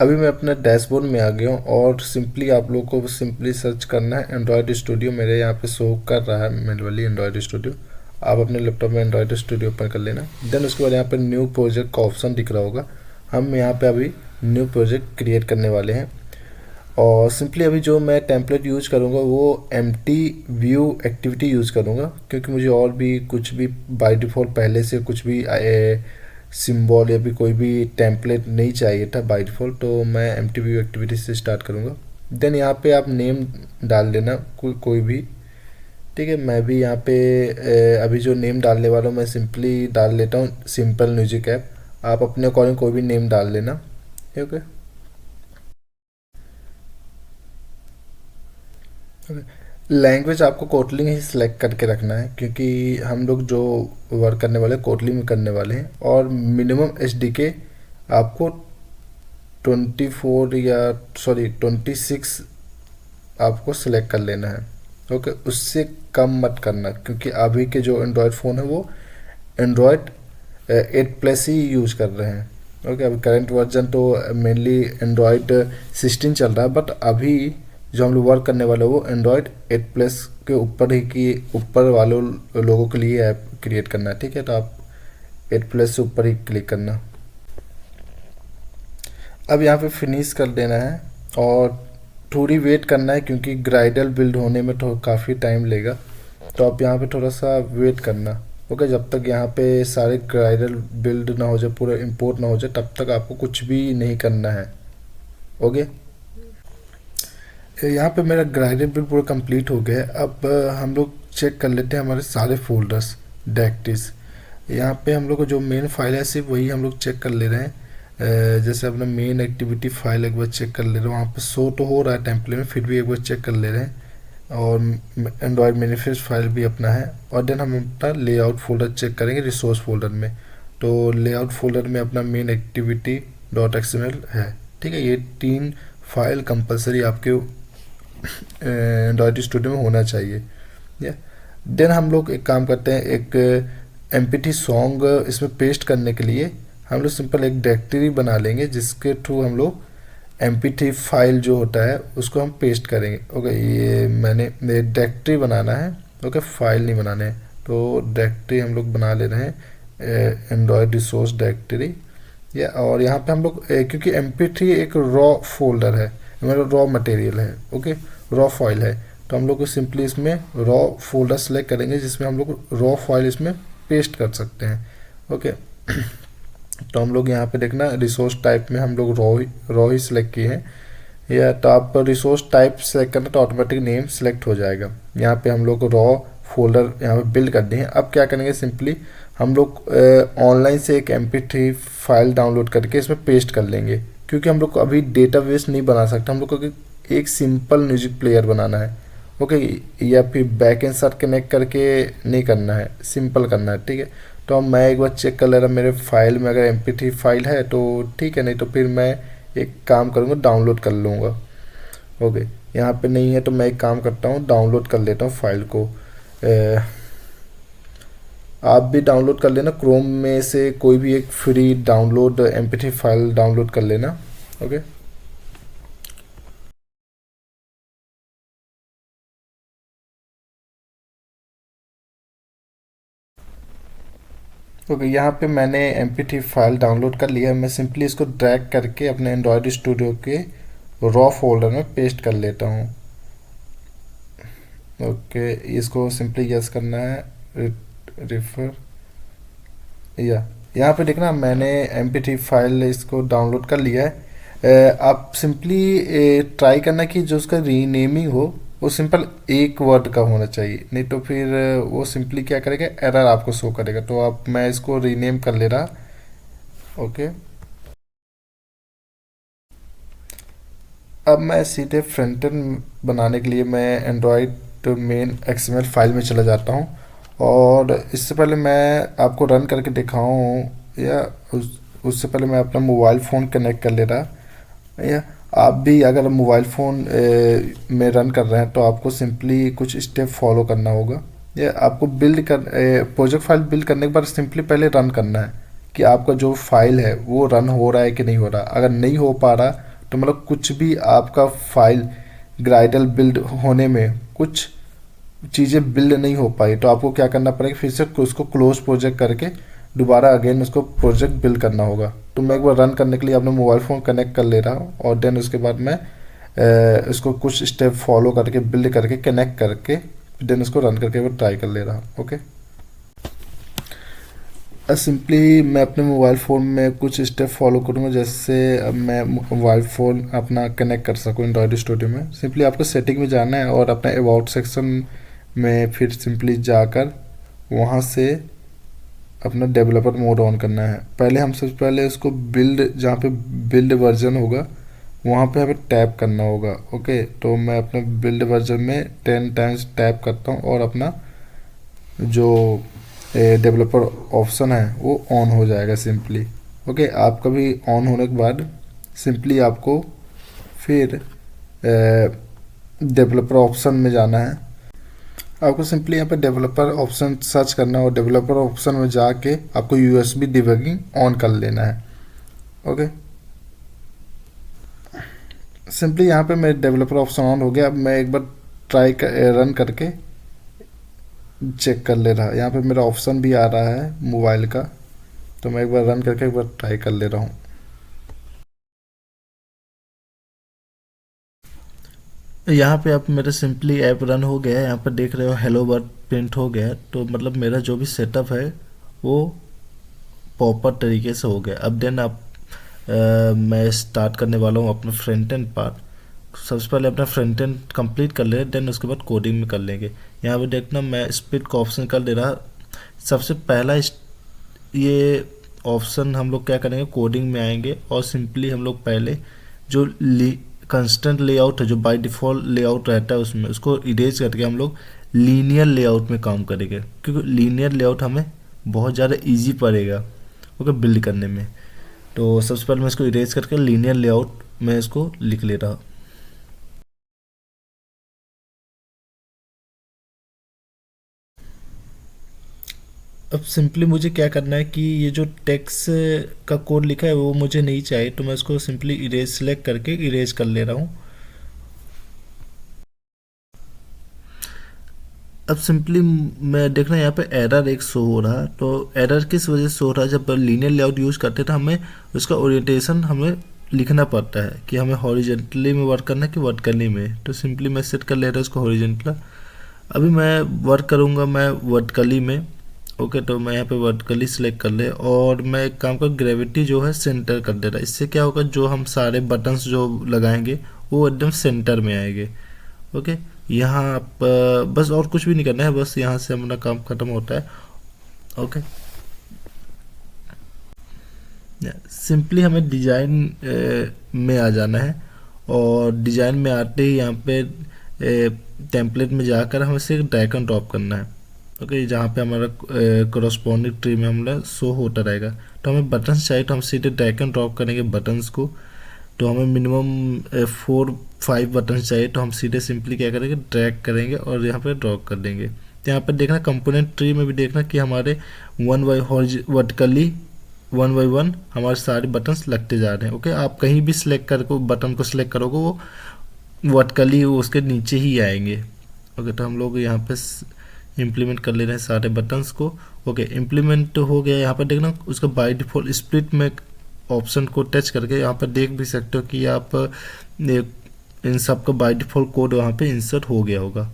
अभी मैं अपने डैशबोर्ड में आ गया हूँ और सिंपली आप लोगों को सिंपली सर्च करना है एंड्रॉयड स्टूडियो। मेरे यहाँ पे शो कर रहा है मैनुअली एंड्रॉयड स्टूडियो। आप अपने लैपटॉप में एंड्रॉयड स्टूडियो ओपन कर लेना। देन उसके बाद यहाँ पे न्यू प्रोजेक्ट का ऑप्शन दिख रहा होगा। हम यहाँ पे अभी न्यू प्रोजेक्ट क्रिएट करने वाले हैं और सिंपली अभी जो मैं टेम्पलेट यूज करूँगा वो एम्प्टी व्यू एक्टिविटी यूज़ करूँगा, क्योंकि मुझे और भी कुछ भी बाय डिफ़ॉल्ट पहले से कुछ भी सिंबल या भी कोई भी टेम्पलेट नहीं चाहिए था बाय डिफ़ॉल्ट। तो मैं एम्प्टी व्यू एक्टिविटी से स्टार्ट करूँगा। देन यहाँ पे आप नेम डाल देना कोई भी। ठीक है, मैं भी यहाँ पे अभी जो नेम डालने वाला हूँ मैं सिंपली डाल लेता हूँ सिंपल म्यूजिक ऐप। आप अपने अकॉर्डिंग कोई भी नेम डाल लेना। ओके। लैंग्वेज आपको कोटलिंग ही सिलेक्ट करके रखना है, क्योंकि हम लोग जो वर्क करने वाले कोटलिंग में करने वाले हैं। और मिनिमम एच डी के आपको 24 या सॉरी 26 आपको सिलेक्ट कर लेना है। ओके, उससे कम मत करना, क्योंकि अभी के जो एंड्रॉयड फ़ोन है वो एंड्रॉयड 8+ ही यूज़ कर रहे हैं। ओके, अभी करंट वर्जन तो मेनली एंड्रॉयड 16 चल रहा है, बट अभी जो हम लोग वर्क करने वाले हैं वो एंड्रॉयड 8+ के ऊपर ही की ऊपर वाले लोगों के लिए ऐप क्रिएट करना है। ठीक है, तो आप 8+ से ऊपर ही क्लिक करना। अब यहाँ पे फिनिश कर देना है और थोड़ी वेट करना है, क्योंकि ग्राइडल बिल्ड होने में तो काफ़ी टाइम लेगा। तो आप यहाँ पे थोड़ा सा वेट करना। ओके, जब तक यहाँ पे सारे ग्राइडल बिल्ड ना हो जाए, पूरा इंपोर्ट ना हो जाए, तब तक आपको कुछ भी नहीं करना है। ओके, यहाँ पे मेरा ग्राइडल बिल्ड पूरा कंप्लीट हो गया है। अब हम लोग चेक कर लेते हैं हमारे सारे फोल्डर्स डायरेक्टरीज। यहाँ पे हम लोग को जो मेन फाइल है सिर्फ वही हम लोग चेक कर ले रहे हैं। जैसे अपना मेन एक्टिविटी फाइल एक बार चेक कर ले रहे हैं, वहाँ पे शो तो हो रहा है टेम्पलेट में, फिर भी एक बार चेक कर ले रहे हैं। और एंड्रॉयड मैनिफेस्ट फाइल भी अपना है। और देन हम अपना लेआउट फोल्डर चेक करेंगे रिसोर्स फोल्डर में। तो लेआउट फोल्डर में अपना मेन एक्टिविटी .xml है। ठीक है, ये 3 फाइल कंपलसरी आपके एंड्रॉयड स्टूडियो में होना चाहिए। या देन हम लोग एक काम करते हैं, एक एमपीटी सॉन्ग इसमें पेस्ट करने के लिए हम लोग सिंपल एक डायरेक्टरी बना लेंगे, जिसके थ्रू हम लोग एमपी3 फाइल जो होता है उसको हम पेस्ट करेंगे। ओके, ये मैंने डायरेक्टरी बनाना है। ओके, फाइल नहीं बनाने हैं। तो डायरेक्टरी हम लोग बना ले रहे हैं एंड्रॉयड रिसोर्स डायरेक्टरी। या और यहाँ पे हम लोग क्योंकि एमपी3 एक रॉ फोल्डर है, मेरा रॉ मटेरियल है। ओके, रॉ फाइल है, तो हम लोग को सिंपली इसमें रॉ फोल्डर सेलेक्ट करेंगे, जिसमें हम लोग रॉ फाइल इसमें पेस्ट कर सकते हैं। ओके, तो हम लोग यहाँ पे देखना रिसोर्स टाइप में हम लोग रॉ ही सिलेक्ट किए हैं। या तो आप रिसोर्स टाइप सेलेक्ट करना तो ऑटोमेटिक नेम सेलेक्ट हो जाएगा। यहाँ पे हम लोग रॉ फोल्डर यहाँ पे बिल्ड कर दिए हैं। अब क्या करेंगे, सिंपली हम लोग ऑनलाइन से एक MP3 फाइल डाउनलोड करके इसमें पेस्ट कर लेंगे, क्योंकि हम लोग को अभी डेटाबेस नहीं बना सकते। हम लोग को एक सिंपल म्यूजिक प्लेयर बनाना है। ओके, या फिर बैक एंड साथ कनेक्ट करके नहीं करना है, सिंपल करना है। ठीक है, तो अब मैं एक बार चेक कर ले रहा मेरे फाइल में अगर MP3 फाइल है तो ठीक है, नहीं तो फिर मैं एक काम करूँगा डाउनलोड कर लूँगा। ओके, यहाँ पे नहीं है तो मैं एक काम करता हूँ डाउनलोड कर लेता हूँ फाइल को। आप भी डाउनलोड कर लेना, क्रोम में से कोई भी एक free download MP3 file download कर लेना। ओके, ओके, यहाँ पे मैंने MP3 फाइल डाउनलोड कर लिया है। मैं सिंपली इसको ड्रैग करके अपने एंड्रॉयड स्टूडियो के रॉ फोल्डर में पेस्ट कर लेता हूँ। ओके, इसको सिंपली यस करना है, रेफर। या यहाँ पे देखना मैंने MP3 फाइल इसको डाउनलोड कर लिया है। आप सिंपली ट्राई करना कि जो उसका रीनेमिंग हो वो सिंपल एक वर्ड का होना चाहिए, नहीं तो फिर वो सिंपली क्या करेगा, एरर आपको शो करेगा। तो आप मैं इसको रीनेम कर ले रहा। ओके, अब मैं सीधे फ्रंट एंड बनाने के लिए मैं एंड्रॉयड मेन XML फाइल में चला जाता हूँ। और इससे पहले मैं आपको रन करके दिखाऊँ, या उससे पहले मैं अपना मोबाइल फ़ोन कनेक्ट कर ले रहा। या आप भी अगर मोबाइल फ़ोन में रन कर रहे हैं तो आपको सिंपली कुछ स्टेप फॉलो करना होगा। या आपको बिल्ड कर प्रोजेक्ट फाइल बिल्ड करने के बाद सिंपली पहले रन करना है कि आपका जो फाइल है वो रन हो रहा है कि नहीं हो रहा। अगर नहीं हो पा रहा तो मतलब कुछ भी आपका फाइल ग्राइडल बिल्ड होने में कुछ चीज़ें बिल्ड नहीं हो पाई, तो आपको क्या करना पड़ेगा, फिर से उसको क्लोज प्रोजेक्ट करके दोबारा अगेन उसको प्रोजेक्ट बिल्ड करना होगा। तो मैं एक बार रन करने के लिए अपना मोबाइल फ़ोन कनेक्ट कर ले रहा हूँ और देन उसके बाद मैं इसको कुछ स्टेप फॉलो करके बिल्ड करके कनेक्ट करके देन उसको रन करके एक बार ट्राई कर ले रहा हूँ। ओके, सिंपली मैं अपने मोबाइल फ़ोन में कुछ स्टेप फॉलो करूँगा, जैसे अब मैं मोबाइल फ़ोन अपना कनेक्ट कर सकूँ एंड्रॉयड स्टूडियो में। सिंपली आपको सेटिंग में जाना है और अपना अबाउट सेक्शन में फिर सिंपली जाकर वहाँ से अपना डेवलपर मोड ऑन करना है। पहले हम सबसे पहले उसको बिल्ड, जहाँ पे बिल्ड वर्जन होगा वहाँ पे हमें टैप करना होगा। ओके, तो मैं अपने बिल्ड वर्जन में 10 टाइम्स टैप करता हूँ और अपना जो डेवलपर ऑप्शन है वो ऑन हो जाएगा सिंपली। ओके, आपका भी ऑन होने के बाद सिंपली आपको फिर डेवलपर ऑप्शन में जाना है। आपको सिंपली यहाँ पे डेवलपर ऑप्शन सर्च करना है और डेवलपर ऑप्शन में जाके आपको यूएसबी डिबगिंग ऑन कर लेना है। ओके, सिंपली यहाँ पे मेरे डेवलपर ऑप्शन ऑन हो गया। अब मैं एक बार रन करके चेक कर ले रहा, यहाँ पे मेरा ऑप्शन भी आ रहा है मोबाइल का, तो मैं एक बार रन करके एक बार ट्राई कर ले रहा हूँ। यहाँ पे आप मेरा सिंपली ऐप रन हो गया है, यहाँ पर देख रहे हो हेलो वर्ड प्रिंट हो गया है। तो मतलब मेरा जो भी सेटअप है वो प्रॉपर तरीके से हो गया। अब देन आप मैं स्टार्ट करने वाला हूँ अपना फ्रंट एंड पार्ट। सबसे पहले अपना फ्रंट एंड कंप्लीट कर ले, देन उसके बाद कोडिंग में कर लेंगे। यहाँ पे देखना मैं स्प्लिट का ऑप्शन कर दे रहा। सबसे पहला ये ऑप्शन हम लोग क्या करेंगे, कोडिंग में आएंगे और सिंपली हम लोग पहले जो कंस्टेंट लेआउट है, जो बाय डिफ़ॉल्ट लेआउट रहता है उसमें, उसको इरेज करके हम लोग लीनियर लेआउट में काम करेंगे, क्योंकि लीनियर लेआउट हमें बहुत ज़्यादा इजी पड़ेगा ओके बिल्ड करने में। तो सबसे पहले मैं इसको इरेज करके लीनियर लेआउट में इसको लिख ले रहा। अब सिंपली मुझे क्या करना है कि ये जो टेक्स्ट का कोड लिखा है वो मुझे नहीं चाहिए, तो मैं इसको सिंपली इरेज सेलेक्ट करके इरेज कर ले रहा हूँ। अब सिंपली मैं देखना यहाँ पे एरर एक शो हो रहा है। तो एरर किस वजह से हो रहा है, जब लीनियर लेआउट यूज़ करते हैं तो हमें उसका ओरिएंटेशन हमें लिखना पड़ता है कि हमें हॉरिजेंटली में वर्क करना है कि वर्टिकली में। तो सिंपली मैं सेट कर ले रहा हूँ इसको हॉरिजेंटल। अभी मैं वर्क करूँगा मैं वर्टिकली में। ओके, तो मैं यहाँ पे वर्टिकली सिलेक्ट कर ले और मैं एक काम कर ग्रेविटी जो है सेंटर कर दे रहा। इससे क्या होगा, जो हम सारे बटन्स जो लगाएंगे वो एकदम सेंटर में आएंगे। ओके, यहाँ आप बस और कुछ भी नहीं करना है, बस यहाँ से हमारा काम खत्म होता है। ओके, सिंपली हमें डिज़ाइन में आ जाना है और डिज़ाइन में आते ही यहाँ पे टेम्पलेट में जाकर हमें सिर्फ ड्रैग एंड ड्रॉप करना है। ओके, जहाँ पे हमारा कोरस्पॉन्डिंग ट्री में हमारा शो होता रहेगा। तो हमें बटन्स चाहिए तो हम सीधे ड्रैग एंड ड्रॉप करेंगे बटन्स को। तो हमें मिनिमम 4-5 बटन चाहिए, तो हम सीधे सिंपली क्या करेंगे, ड्रैग करेंगे और यहाँ पे ड्रॉ कर देंगे। तो यहाँ पर देखना कंपोनेंट ट्री में भी देखना कि हमारे वर्टिकली 1 बाय 1 हमारे सारे बटन्स लगते जा रहे हैं। ओके, आप कहीं भी सिलेक्ट करके बटन को सिलेक्ट करोगे वो वर्टिकली उसके नीचे ही आएंगे। ओके, तो हम लोग यहाँ पे इम्प्लीमेंट कर ले रहे हैं सारे बटन्स को। ओके, इम्प्लीमेंट हो गया। यहाँ पर देखना उसका बाय डिफ़ॉल्ट स्प्लिट में ऑप्शन को टच करके यहाँ पर देख भी सकते हो कि आप इन सब का बाय डिफ़ॉल्ट कोड वहाँ पे इंसर्ट हो गया होगा।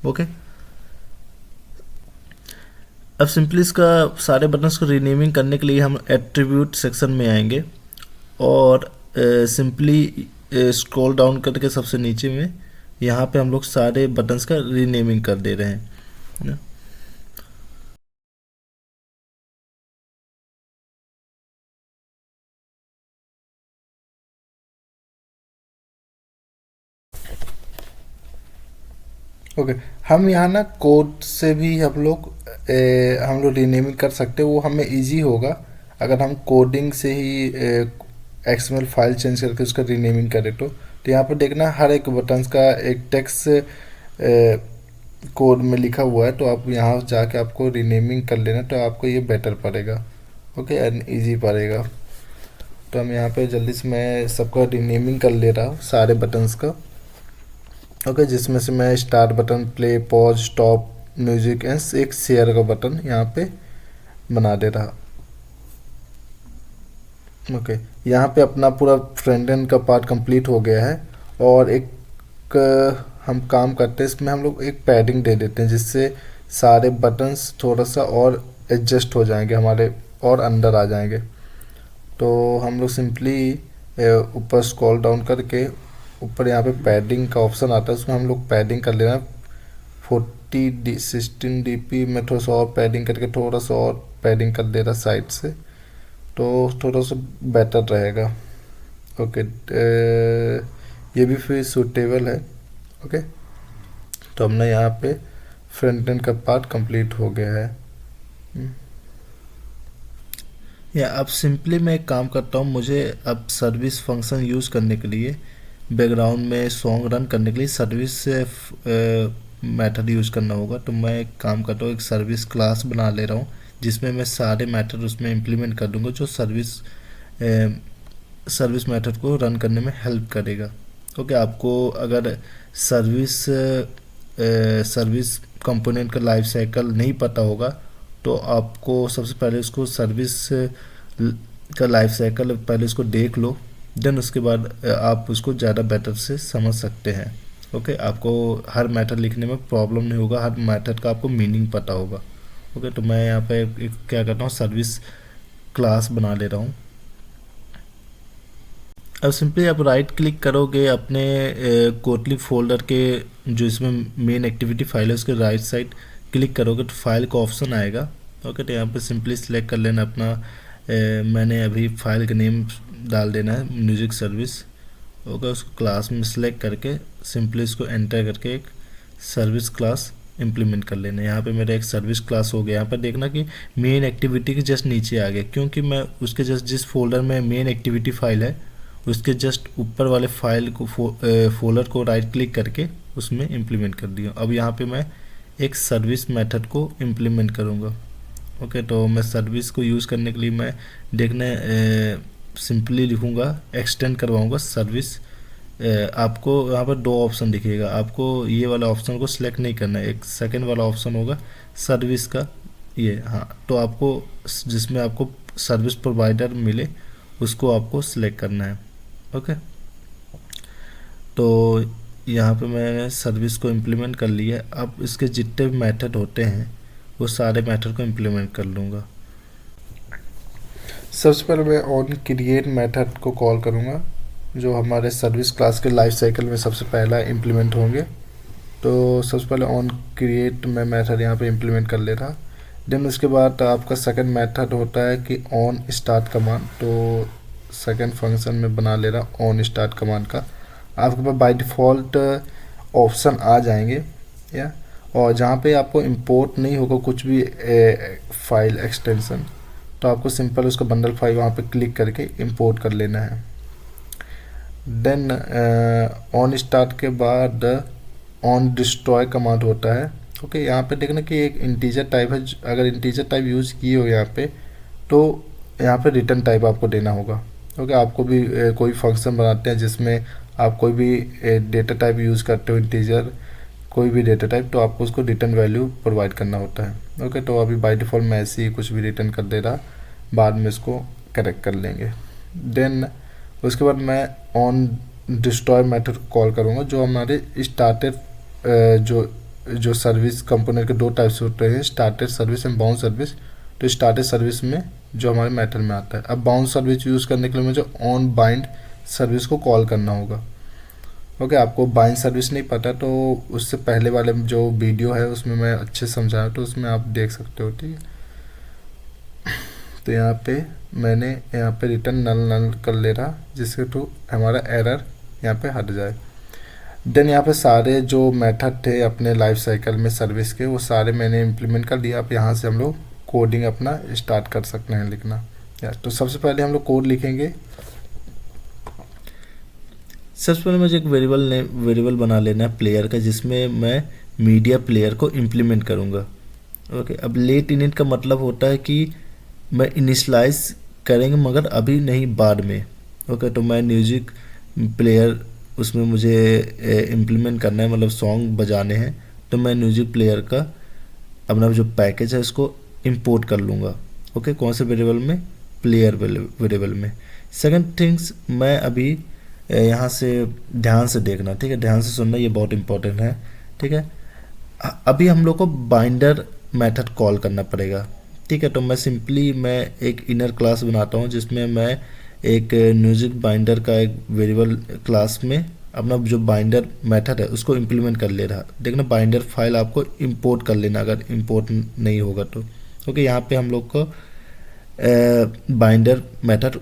ओके, अब सिंपली इसका सारे बटन्स को रीनेमिंग करने के लिए हम एट्रीब्यूट सेक्शन में आएंगे और सिंपली स्क्रॉल डाउन करके सबसे नीचे में यहाँ पे हम लोग सारे बटन्स का रीनेमिंग कर दे रहे हैं। ओके, हम यहाँ ना कोड से भी हम लोग रीनेमिंग कर सकते हैं, वो हमें इजी होगा अगर हम कोडिंग से ही एक्सएमएल फाइल चेंज करके उसका रीनेमिंग करें। तो यहाँ पर देखना हर एक बटन्स का एक टेक्स्ट कोड में लिखा हुआ है, तो आप यहाँ जाके आपको रीनेमिंग कर लेना, तो आपको ये बेटर पड़ेगा। ओके, एंड ईजी पड़ेगा। तो हम यहाँ पे जल्दी से मैं सबका रीनेमिंग कर ले रहा हूँ सारे बटन्स का। ओके, जिसमें से मैं start button, play, pause, stop, music and एक शेयर का बटन यहाँ पे बना दे रहा। ओके, यहाँ पे अपना पूरा फ्रंट एंड का पार्ट कंप्लीट हो गया है। और एक हम काम करते हैं, इसमें हम लोग एक पैडिंग दे देते हैं जिससे सारे बटन्स थोड़ा सा और एडजस्ट हो जाएंगे हमारे और अंदर आ जाएंगे। तो हम लोग सिंपली ऊपर स्क्रॉल डाउन करके ऊपर यहाँ पे पैडिंग का ऑप्शन आता है, उसमें हम लोग पैडिंग कर लेना 16 dp में थोड़ा सा और पैडिंग करके थोड़ा सा और पैडिंग कर दे रहा साइड से, तो थोड़ा सा बेटर रहेगा। ओके, ये भी फिर सूटेबल है। ओके, तो हमने यहाँ पे फ्रंट एंड का पार्ट कंप्लीट हो गया है। या अब सिंपली मैं एक काम करता हूँ, मुझे अब सर्विस फंक्शन यूज़ करने के लिए बैकग्राउंड में सॉन्ग रन करने के लिए सर्विस मेथड यूज़ करना होगा। तो मैं एक काम करता हूँ, एक सर्विस क्लास बना ले रहा हूँ जिसमें मैं सारे मेथड उसमें इम्प्लीमेंट कर दूँगा जो सर्विस मेथड को रन करने में हेल्प करेगा। ओके, आपको अगर सर्विस कंपोनेंट का लाइफ साइकिल नहीं पता होगा तो आपको सबसे पहले उसको सर्विस का लाइफ साइकिल पहले उसको देख लो, देन उसके बाद आप उसको ज़्यादा बेटर से समझ सकते हैं। ओके, आपको हर मेथड लिखने में प्रॉब्लम नहीं होगा, हर मेथड का आपको मीनिंग पता होगा। ओके, तो मैं यहाँ पे क्या करता हूँ, सर्विस क्लास बना ले रहा हूँ। अब सिंपली आप राइट क्लिक करोगे अपने कोटली फोल्डर के जो इसमें मेन एक्टिविटी फाइल है उसके राइट साइड क्लिक करोगे तो फाइल का ऑप्शन आएगा। ओके, तो यहाँ पे सिंपली सिलेक्ट कर लेना अपना मैंने अभी फाइल का नेम डाल देना है म्यूजिक सर्विस। ओके, उसको क्लास में सिलेक्ट करके सिंपली इसको एंटर करके एक सर्विस क्लास इम्प्लीमेंट कर लेना। यहाँ पे मेरा एक सर्विस क्लास हो गया। यहाँ पर देखना कि मेन एक्टिविटी के जस्ट नीचे आ गया, क्योंकि मैं उसके जस्ट जिस फोल्डर में मेन एक्टिविटी फाइल है उसके जस्ट ऊपर वाले फाइल को फोल्डर को राइट क्लिक करके उसमें इम्प्लीमेंट कर दिया। अब यहाँ पे मैं एक सर्विस मेथड को इम्प्लीमेंट करूँगा। ओके, तो मैं सर्विस को यूज़ करने के लिए मैं देखना सिंपली लिखूँगा, एक्सटेंड करवाऊँगा सर्विस। आपको यहाँ पर दो ऑप्शन दिखेगा, आपको ये वाला ऑप्शन को सिलेक्ट नहीं करना है, एक सेकंड वाला ऑप्शन होगा सर्विस का ये। हाँ, तो आपको जिसमें आपको सर्विस प्रोवाइडर मिले उसको आपको सिलेक्ट करना है। ओके, तो यहाँ पे मैंने सर्विस को इम्प्लीमेंट कर लिया है। अब इसके जितने भी मेथड होते हैं वो सारे मेथड को इम्प्लीमेंट कर लूँगा। सबसे पहले मैं ऑन क्रिएट मेथड को कॉल करूँगा जो हमारे सर्विस क्लास के लाइफ साइकिल में सबसे पहला इम्प्लीमेंट होंगे। तो सबसे पहले ऑन क्रिएट मैं मेथड यहाँ पे इम्प्लीमेंट कर ले रहा। देन उसके बाद आपका सेकंड मेथड होता है कि ऑन स्टार्ट कमांड। तो सेकंड फंक्शन में बना ले रहा ऑन स्टार्ट कमांड का। आपके पास बाय डिफ़ॉल्ट ऑप्शन आ जाएंगे या, और जहाँ पे आपको इंपोर्ट नहीं होगा कुछ भी फाइल एक्सटेंशन, तो आपको सिंपल उसका बंडल फाइल वहाँ पे क्लिक करके इंपोर्ट कर लेना है। देन ऑन स्टार्ट के बाद ऑन डिस्ट्रॉय कमांड होता है। ओके, यहाँ पे देखना कि एक इंटीजर टाइप है, अगर इंटीजर टाइप यूज़ किए हो यहाँ पे तो यहाँ पे रिटर्न टाइप आपको देना होगा। ओके, आपको भी कोई फंक्शन बनाते हैं जिसमें आप कोई भी डेटा टाइप यूज़ करते हो, इंटीजर कोई भी डेटा टाइप, तो आपको उसको रिटर्न वैल्यू प्रोवाइड करना होता है। ओके, तो अभी बाय डिफ़ॉल्ट मैं ऐसे ही कुछ भी रिटर्न कर दे रहा, बाद में इसको करेक्ट कर लेंगे। देन उसके बाद मैं ऑन डिस्ट्रॉय मेथड कॉल करूँगा जो हमारे स्टार्टेड जो सर्विस कंपोनेंट के दो टाइप्स होते हैं, started service and bound service. तो स्टार्टेड सर्विस में जो हमारे मेथड में आता है, अब बाउंड सर्विस यूज़ करने के लिए मुझे ऑन बाइंड सर्विस को कॉल करना होगा। ओके, आपको बाइंड सर्विस नहीं पता तो उससे पहले वाले जो वीडियो है उसमें मैं अच्छे से समझाया, तो उसमें आप देख सकते हो। ठीक है, तो यहाँ पे मैंने यहाँ पे रिटर्न नल कर ले रहा जिसके थ्रू हमारा एरर यहाँ पे हट जाए। देन यहाँ पे सारे जो मेथड थे अपने लाइफ साइकिल में सर्विस के वो सारे मैंने इम्प्लीमेंट कर दिया। अब यहाँ से हम लोग कोडिंग अपना स्टार्ट कर सकते हैं लिखना। तो सबसे पहले हम लोग कोड लिखेंगे। सबसे पहले मुझे एक वेरिएबल बना लेना है प्लेयर का जिसमें मैं मीडिया प्लेयर को इम्प्लीमेंट करूँगा। ओके, अब लेट इनिट का मतलब होता है कि मैं इनिशलाइज करेंगे मगर अभी नहीं, बाद में। ओके, तो मैं म्यूजिक प्लेयर उसमें मुझे इम्प्लीमेंट करना है, मतलब सॉन्ग बजाने हैं, तो मैं म्यूजिक प्लेयर का अपना जो पैकेज है उसको इंपोर्ट कर लूँगा। ओके, कौन से वेरिएबल में? प्लेयर वेरिएबल में। सेकंड थिंग्स, मैं अभी यहाँ से ध्यान से देखना, ठीक है, ध्यान से सुनना, ये बहुत इंपॉर्टेंट है, ठीक है। अभी हम लोग को बाइंडर मेथड कॉल करना पड़ेगा, ठीक है। तो मैं एक इनर क्लास बनाता हूँ जिसमें मैं एक म्यूजिक बाइंडर का एक वेरिएबल क्लास में अपना जो बाइंडर मेथड है उसको इम्प्लीमेंट कर ले रहा। देखना बाइंडर फाइल आपको इंपोर्ट कर लेना अगर इंपोर्ट नहीं होगा तो। ओके, यहाँ पे हम लोग को बाइंडर मेथड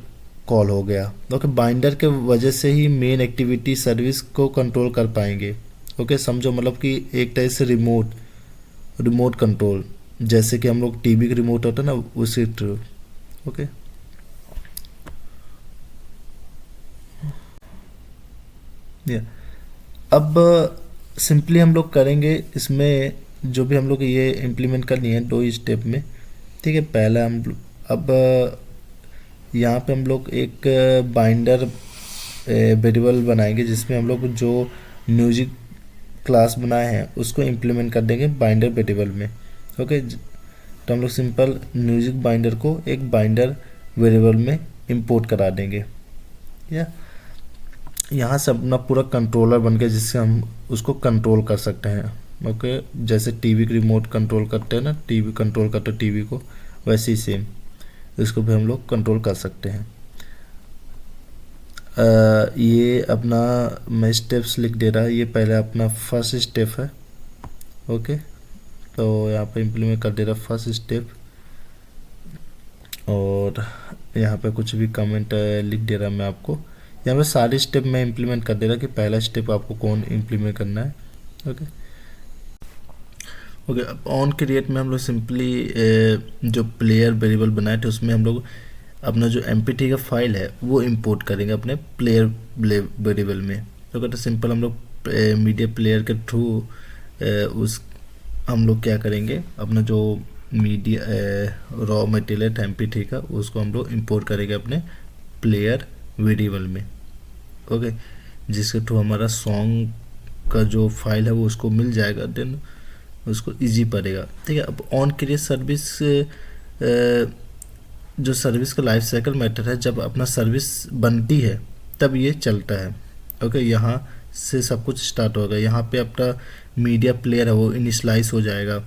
कॉल हो गया। ओके, बाइंडर के वजह से ही मेन एक्टिविटी सर्विस को कंट्रोल कर पाएंगे। ओके, समझो, मतलब कि एक टाइप से रिमोट कंट्रोल, जैसे कि हम लोग टीवी का रिमोट होता है ना, उसी थ्रू। ओके, अब सिंपली हम लोग करेंगे इसमें जो भी हम लोग ये इम्प्लीमेंट करनी है 2 स्टेप में, ठीक है। पहला हम अब यहाँ पे हम लोग एक बाइंडर वेरिएबल बनाएंगे जिसमें हम लोग जो म्यूजिक क्लास बनाए हैं उसको इम्प्लीमेंट कर देंगे बाइंडर वेरिएबल में। ओके, तो हम लोग सिंपल म्यूजिक बाइंडर को एक बाइंडर वेरिएबल में इंपोर्ट करा देंगे। या यहाँ से अपना पूरा कंट्रोलर बन गया जिससे हम उसको कंट्रोल कर सकते हैं। ओके, जैसे टीवी की रिमोट कंट्रोल करते हैं ना, टीवी कंट्रोल करते हैं टीवी को, वैसे ही सेम इसको भी हम लोग कंट्रोल कर सकते हैं। ये अपना मैं स्टेप्स लिख दे रहा है, ये पहले अपना फर्स्ट स्टेप है। ओके, तो यहाँ पे इम्प्लीमेंट कर दे रहा फर्स्ट स्टेप, और यहाँ पे कुछ भी कमेंट लिख दे रहा मैं आपको। यहाँ पे सारे स्टेप मैं इम्प्लीमेंट कर दे रहा कि पहला स्टेप आपको कौन इम्प्लीमेंट करना है। ओके ओके, अब ऑन क्रिएट में हम लोग सिंपली जो प्लेयर वेरिएबल बनाए थे उसमें हम लोग अपना जो mp3 का फाइल है वो इंपोर्ट करेंगे अपने प्लेयर वेरिएबल में। तो कहते सिंपल हम लोग मीडिया प्लेयर के थ्रू उस हम लोग क्या करेंगे, अपना जो मीडिया रॉ मटेरियल है mp3 का उसको हम लोग इंपोर्ट करेंगे अपने प्लेयर वेरिएबल में। ओके, जिसके थ्रू हमारा सॉन्ग का जो फाइल है वो उसको मिल जाएगा, देन उसको इजी पड़ेगा। ठीक है, अब ऑन क्रिएट सर्विस जो सर्विस का लाइफ साइकिल मैटर है, जब अपना सर्विस बनती है तब ये चलता है। ओके, यहाँ से सब कुछ स्टार्ट होगा। यहाँ पे अपना मीडिया प्लेयर है वो इनिशलाइज हो जाएगा,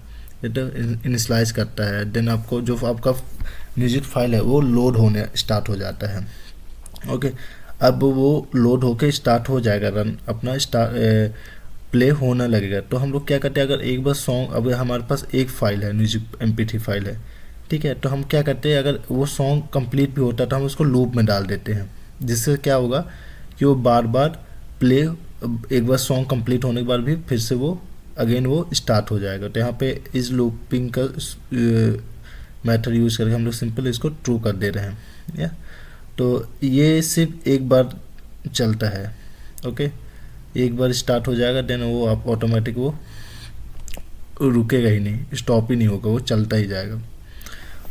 तो इनिशलाइज करता है, देन आपको जो आपका म्यूजिक फाइल है वो लोड होने स्टार्ट हो जाता है। ओके, अब वो लोड होके स्टार्ट हो जाएगा, रन अपना प्ले होने लगेगा। तो हम लोग क्या करते हैं, अगर एक बार सॉन्ग, अब हमारे पास एक फाइल है म्यूजिक mp3 फाइल है, ठीक है, तो हम क्या करते हैं, अगर वो सॉन्ग कंप्लीट भी होता है तो हम उसको लूप में डाल देते हैं, जिससे क्या होगा कि वो बार बार प्ले, एक बार सॉन्ग कंप्लीट होने के बाद भी फिर से वो अगेन वो स्टार्ट हो जाएगा। तो यहाँ पे इस लूपिंग का मेथड यूज़ करके हम लोग सिंपल इसको ट्रू कर दे रहे हैं। या तो ये सिर्फ एक बार चलता है। ओके, एक बार स्टार्ट हो जाएगा, देन वो आप ऑटोमेटिक वो रुकेगा ही नहीं, स्टॉप ही नहीं होगा, वो चलता ही जाएगा।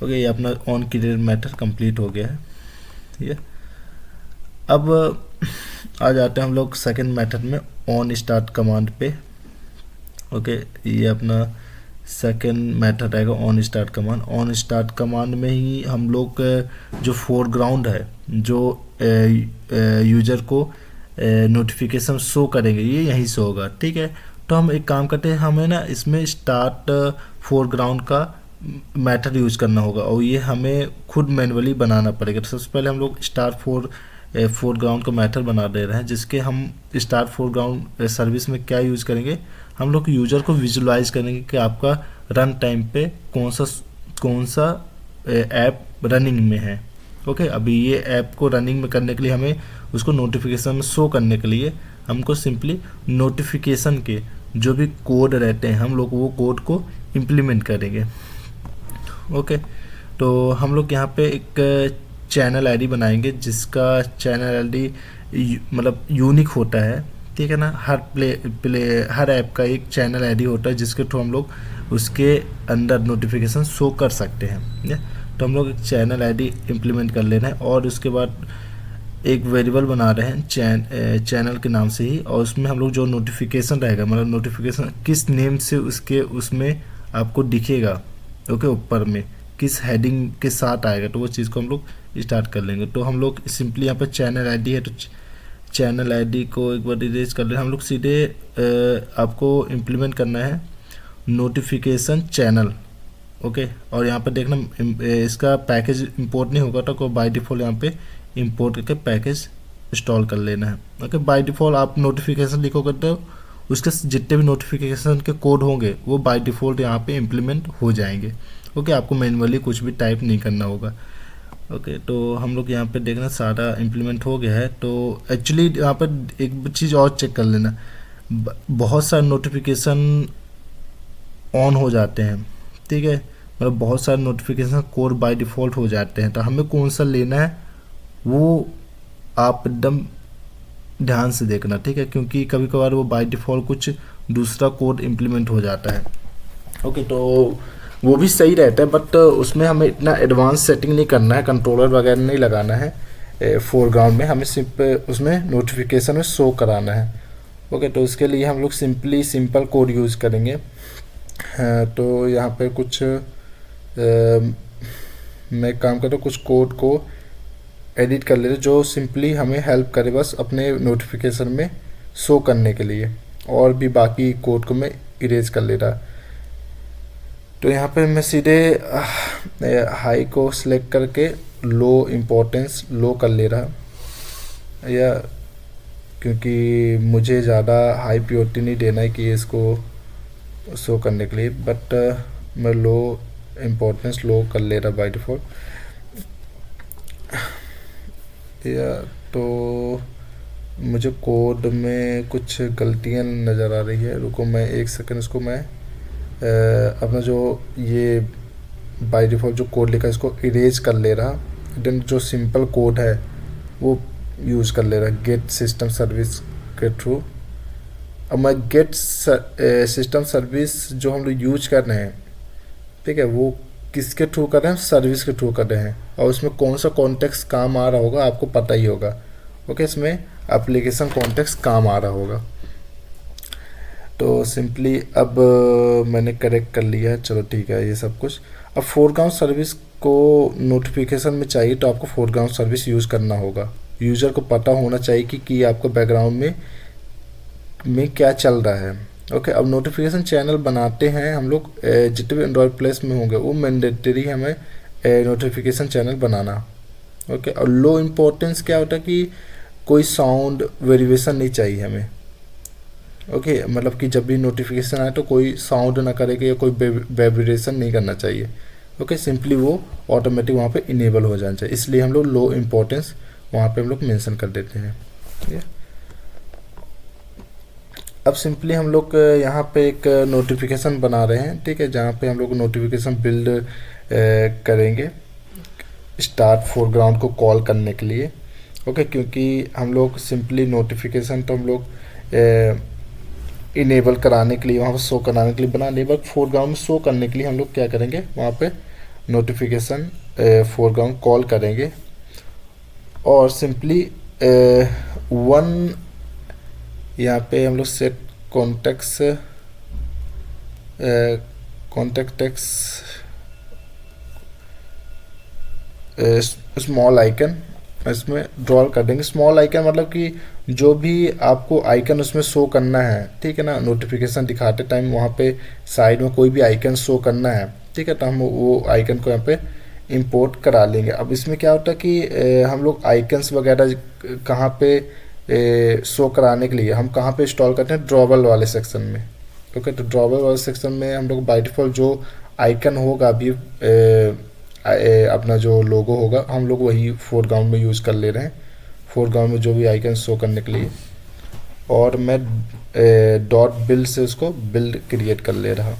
ओके, ये अपना ऑन क्रिएट मेथड कंप्लीट हो गया है। ठीक है, अब आ जाते हैं हम लोग सेकंड मेथड में, ऑन स्टार्ट कमांड पे। ओके, ये अपना सेकंड मेथड आएगा on start command. On start command में ही हम लोग जो फोरग्राउंड है, जो यूजर को नोटिफिकेशन शो करेंगे, ये यहीं से होगा। ठीक है, तो हम एक काम करते हैं, हमें ना इसमें स्टार्ट फोरग्राउंड का मेथड यूज़ करना होगा, और ये हमें खुद मैनुअली बनाना पड़ेगा। तो सबसे पहले हम लोग स्टार्ट फोरग्राउंड का मेथड बना दे रहे हैं, जिसके हम स्टार्ट फोरग्राउंड सर्विस में क्या यूज़ करेंगे, हम लोग यूज़र को विजुलाइज करेंगे कि आपका रन टाइम पे कौन सा ऐप रनिंग में है। ओके, अभी ये ऐप को रनिंग में करने के लिए हमें उसको नोटिफिकेशन में शो करने के लिए हमको सिंपली नोटिफिकेशन के जो भी कोड रहते हैं हम लोग वो कोड को इम्प्लीमेंट करेंगे। ओके, तो हम लोग यहाँ पे एक चैनल आईडी बनाएंगे, जिसका चैनल आईडी मतलब यूनिक होता है। ठीक है ना, हर ऐप का एक चैनल आईडी होता है जिसके थ्रू हम लोग उसके अंदर नोटिफिकेशन शो कर सकते हैं। तो हम लोग एक चैनल आईडी इम्प्लीमेंट कर लेना है और उसके बाद एक वेरिएबल बना रहे हैं चैनल के नाम से ही, और उसमें हम लोग जो नोटिफिकेशन रहेगा, मतलब नोटिफिकेशन किस नेम से उसके उसमें आपको दिखेगा, ओके, ऊपर में किस हेडिंग के साथ आएगा, तो वो चीज़ को हम लोग स्टार्ट कर लेंगे। तो हम लोग सिंपली यहाँ पे चैनल आईडी है, तो चैनल आईडी को एक बार इरेज कर लें। हम लोग सीधे आपको इम्प्लीमेंट करना है नोटिफिकेशन चैनल, ओके। और यहाँ पर देखना इसका पैकेज इंपोर्ट नहीं होगा, तो बाय डिफ़ॉल्ट यहाँ पे इंपोर्ट करके पैकेज इंस्टॉल कर लेना है, ओके। बाय डिफ़ॉल्ट आप नोटिफिकेशन लिखो करते हो, उसके जितने भी नोटिफिकेशन के कोड होंगे वो बाय डिफ़ॉल्ट यहाँ पे इम्प्लीमेंट हो जाएंगे, ओके। आपको मैनुअली कुछ भी टाइप नहीं करना होगा, ओके। तो हम लोग यहाँ पे देखना सारा इम्प्लीमेंट हो गया है। तो एक्चुअली यहाँ पर एक चीज़ और चेक कर लेना, बहुत सारे नोटिफिकेशन ऑन हो जाते हैं, ठीक है, मतलब बहुत सारे नोटिफिकेशन कोड बाय डिफ़ॉल्ट हो जाते हैं। तो हमें कौन सा लेना है वो आप एकदम ध्यान से देखना, ठीक है, क्योंकि कभी कभार वो बाय डिफ़ॉल्ट कुछ दूसरा कोड इम्प्लीमेंट हो जाता है, ओके। तो वो भी सही रहता है, बट उसमें हमें इतना एडवांस सेटिंग नहीं करना है, कंट्रोलर वगैरह नहीं लगाना है फोरग्राउंड में, हमें सिर्फ उसमें नोटिफिकेशन में शो कराना है, ओके। तो उसके लिए हम लोग सिंपल कोड यूज़ करेंगे। तो यहाँ पे कुछ मैं काम करता हूँ, कुछ कोड को एडिट कर लेते जो सिंपली हमें हेल्प करे बस अपने नोटिफिकेशन में शो करने के लिए, और भी बाकी कोड को मैं इरेज कर ले रहा। तो यहाँ पे मैं सीधे हाई को सिलेक्ट करके लो इम्पोर्टेंस लो कर ले रहा, या क्योंकि मुझे ज़्यादा हाई प्योरिटी नहीं देना है कि इसको शो करने के लिए, बट मैं लो इम्पोर्टेंस लो कर ले रहा बाय डिफ़ॉल्ट। या तो मुझे कोड में कुछ गलतियाँ नज़र आ रही है, रुको मैं एक सेकंड, इसको मैं अपना जो ये बाय डिफ़ॉल्ट जो कोड लिखा है इसको इरेज कर ले रहा, देन जो सिंपल कोड है वो यूज़ कर ले रहा गेट सिस्टम सर्विस के थ्रू। अब मैं गेट सिस्टम सर्विस जो हम लोग यूज कर रहे हैं, ठीक है, वो किसके थ्रू कर रहे हैं, सर्विस के थ्रू कर रहे हैं, और उसमें कौन सा कॉन्टेक्स्ट काम आ रहा होगा आपको पता ही होगा, ओके। इसमें एप्लीकेशन कॉन्टेक्स्ट काम आ रहा होगा। तो सिंपली अब मैंने करेक्ट कर लिया है, चलो ठीक है ये सब कुछ। अब फोरग्राउंड सर्विस को नोटिफिकेशन में चाहिए तो आपको फोरग्राउंड सर्विस यूज़ करना होगा, यूज़र को पता होना चाहिए कि आपको बैकग्राउंड में क्या चल रहा है, ओके। अब नोटिफिकेशन चैनल बनाते हैं हम लोग, जितने भी एंड्रॉयड प्लेस में होंगे वो मैंडेटरी हमें नोटिफिकेशन चैनल बनाना, ओके। और लो इम्पोर्टेंस क्या होता है कि कोई साउंड वेरिएशन नहीं चाहिए हमें, ओके। मतलब कि जब भी नोटिफिकेशन आए तो कोई साउंड ना करेगा या कोई वाइब्रेशन नहीं करना चाहिए, ओके। सिंपली वो ऑटोमेटिक वहाँ पे इनेबल हो जाना चाहिए, इसलिए हम लोग लो इम्पोर्टेंस वहाँ पे हम लोग मेंशन कर देते हैं, ठीक है। अब सिंपली हम लोग यहाँ पे एक नोटिफिकेशन बना रहे हैं, ठीक है, जहाँ पे हम लोग नोटिफिकेशन बिल्ड करेंगे स्टार्ट फोरग्राउंड को कॉल करने के लिए, ओके। क्योंकि हम लोग सिंपली नोटिफिकेशन तो हम लोग इनेबल कराने के लिए वहाँ पर शो कराने के लिए बना नहीं, बट फोरग्राउंड में शो करने के लिए हम लोग क्या करेंगे, वहाँ पे नोटिफिकेशन फोरग्राउंड कॉल करेंगे, और सिंपली वन यहाँ पे हम लोग सेट कॉन्टेक्ट स्मॉल आइकन इसमें ड्रॉ कर देंगे। स्मॉल आइकन मतलब कि जो भी आपको आइकन उसमें शो करना है, ठीक है ना, नोटिफिकेशन दिखाते टाइम वहाँ पे साइड में कोई भी आइकन शो करना है, ठीक है, तो हम वो आइकन को यहाँ पे इंपोर्ट करा लेंगे। अब इसमें क्या होता है कि हम लोग आइकन्स वगैरह कहाँ पे शो कराने के लिए हम कहाँ पे इंस्टॉल करते हैं, ड्रॉबल वाले सेक्शन में, ओके। तो ड्रॉबल वाले सेक्शन में हम लोग बाय डिफ़ॉल्ट जो आइकन होगा अभी अपना जो लोगो होगा हम लोग वही फोरग्राउंड में यूज़ कर ले रहे हैं, फोरग्राउंड में जो भी आइकन शो करने के लिए, और मैं डॉट बिल्ड से उसको बिल्ड क्रिएट कर ले रहा,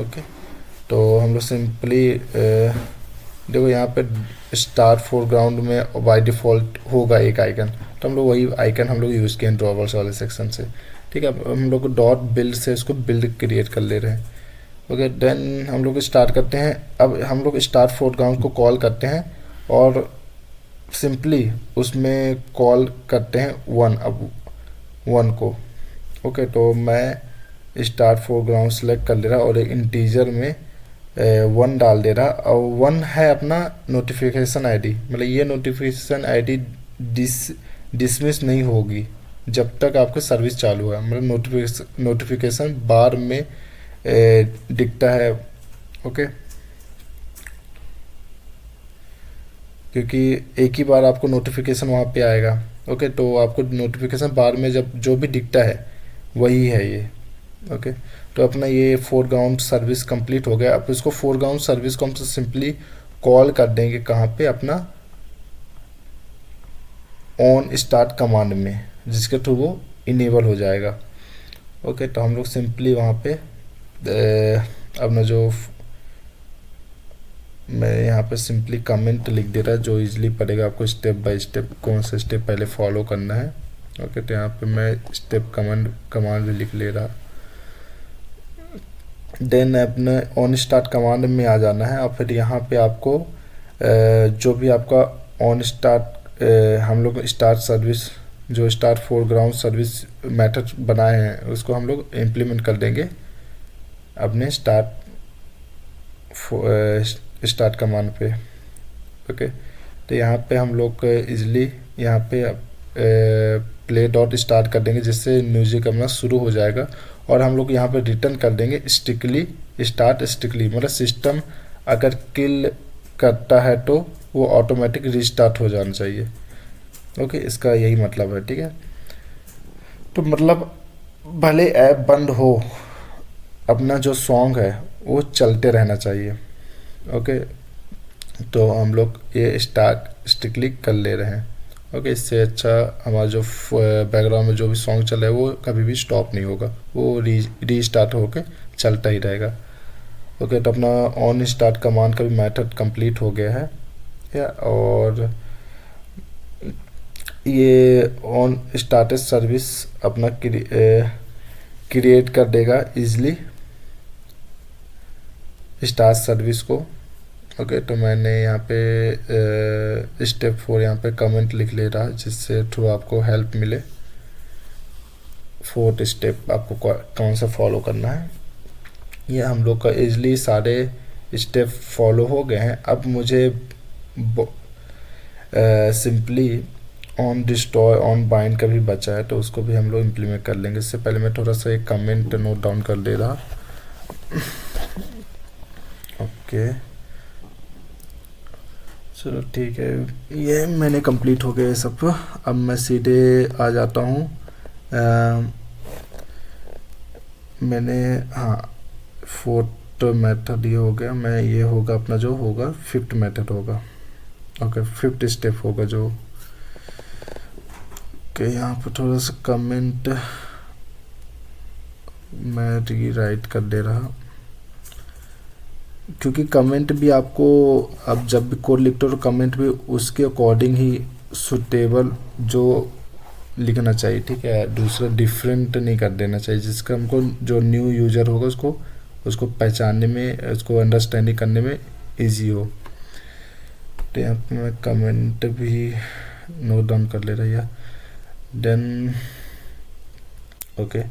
ओके। तो हम लोग सिंपली देखो यहाँ पे स्टार फोरग्राउंड में बाय डिफ़ॉल्ट होगा एक आइकन, तो हम लोग वही आइकन हम लोग यूज़ किए हैं ड्रॉबल्स वाले सेक्शन से, ठीक है। हम लोग डॉट बिल्ड से इसको बिल्ड क्रिएट कर ले रहे हैं, ओके देन हम लोग स्टार्ट करते हैं। अब हम लोग स्टार्ट फोरग्राउंड को कॉल करते हैं और सिंपली उसमें कॉल करते हैं वन, अब वन को। ओके तो मैं स्टार्ट फोरग्राउंड सेलेक्ट कर ले रहा और इंटीजर में वन डाल दे रहा, और वन है अपना नोटिफिकेशन आईडी, मतलब ये नोटिफिकेशन आईडी डिसमिस नहीं होगी जब तक आपकी सर्विस चालू है, मतलब नोटिफिकेशन बार में दिखता है। ओके क्योंकि एक ही बार आपको नोटिफिकेशन वहाँ पे आएगा। ओके तो आपको नोटिफिकेशन बार में जब जो भी दिखता है वही है ये। ओके तो अपना ये फोरग्राउंड सर्विस कंप्लीट हो गया। अब इसको फोरग्राउंड सर्विस को हम सिंपली कॉल कर देंगे कहाँ पे, अपना ऑन स्टार्ट कमांड में, जिसके थ्रू वो इनेबल हो जाएगा। ओके तो हम लोग सिंपली वहाँ पे अपना जो मैं यहाँ पे सिंपली कमेंट लिख दे रहा है जो इजीली पड़ेगा आपको स्टेप बाय स्टेप कौन सा स्टेप पहले फॉलो करना है। ओके तो यहाँ पे मैं स्टेप कमांड लिख ले रहा, देन अपने ऑन स्टार्ट कमांड में आ जाना है। और फिर यहाँ पे आपको जो भी आपका ऑन स्टार्ट हम लोग स्टार्ट सर्विस जो स्टार्ट फोरग्राउंड सर्विस मेथड बनाए हैं उसको हम लोग इम्प्लीमेंट कर देंगे अपने स्टार्ट कमांड पे। ओके तो यहाँ पे हम लोग इजली यहाँ पे प्ले डॉट स्टार्ट कर देंगे, जिससे म्यूजिक अपना शुरू हो जाएगा। और हम लोग यहाँ पे रिटर्न कर देंगे स्टिकली स्टार्ट स्टिकली, मतलब सिस्टम अगर किल करता है तो वो ऑटोमेटिक रिस्टार्ट हो जाना चाहिए। ओके इसका यही मतलब है, ठीक है। तो मतलब भले ऐप बंद हो, अपना जो सॉन्ग है वो चलते रहना चाहिए। ओके तो हम लोग ये स्टार्ट स्टिकली कर ले रहे हैं। ओके इससे अच्छा हमारा जो बैकग्राउंड में जो भी सॉन्ग चल रहा है वो कभी भी स्टॉप नहीं होगा, वो रीस्टार्ट होके चलता ही रहेगा। ओके तो अपना ऑन स्टार्ट कमांड का भी मेथड कंप्लीट हो गया है या, और ये ऑन स्टार्टेड सर्विस अपना क्रिएट कर देगा इजली स्टार्ट सर्विस को। ओके तो मैंने यहाँ पे स्टेप 4 यहाँ पे कमेंट लिख ले रहा, जिससे थ्रू आपको हेल्प मिले। 4th स्टेप आपको कौन सा फॉलो करना है, ये हम लोग का इजली सारे स्टेप फॉलो हो गए हैं। अब मुझे simply on destroy on bind का भी बचा है, तो उसको भी हम लोग इम्प्लीमेंट कर लेंगे। इससे पहले मैं थोड़ा सा एक कमेंट नोट डाउन कर दे रहा। ओके चलो ठीक है, ये मैंने कंप्लीट हो गया ये सब। अब मैं सीधे आ जाता हूँ मैंने हाँ 4th मेथड ये हो गया, मैं ये होगा अपना जो होगा 5th मेथड होगा। ओके 5th स्टेप होगा जो। ओके यहाँ पर थोड़ा सा कमेंट मैं रीराइट कर दे रहा, क्योंकि कमेंट भी आपको अब जब भी कोड लिखते हो तो कमेंट भी उसके अकॉर्डिंग ही सुटेबल जो लिखना चाहिए, ठीक है। दूसरा डिफरेंट नहीं कर देना चाहिए, जिसका हमको जो न्यू यूज़र होगा उसको पहचानने में, उसको अंडरस्टैंडिंग करने में इजी हो। तो यहाँ पर मैं कमेंट भी नोट डाउन कर ले रहा है। देन ओके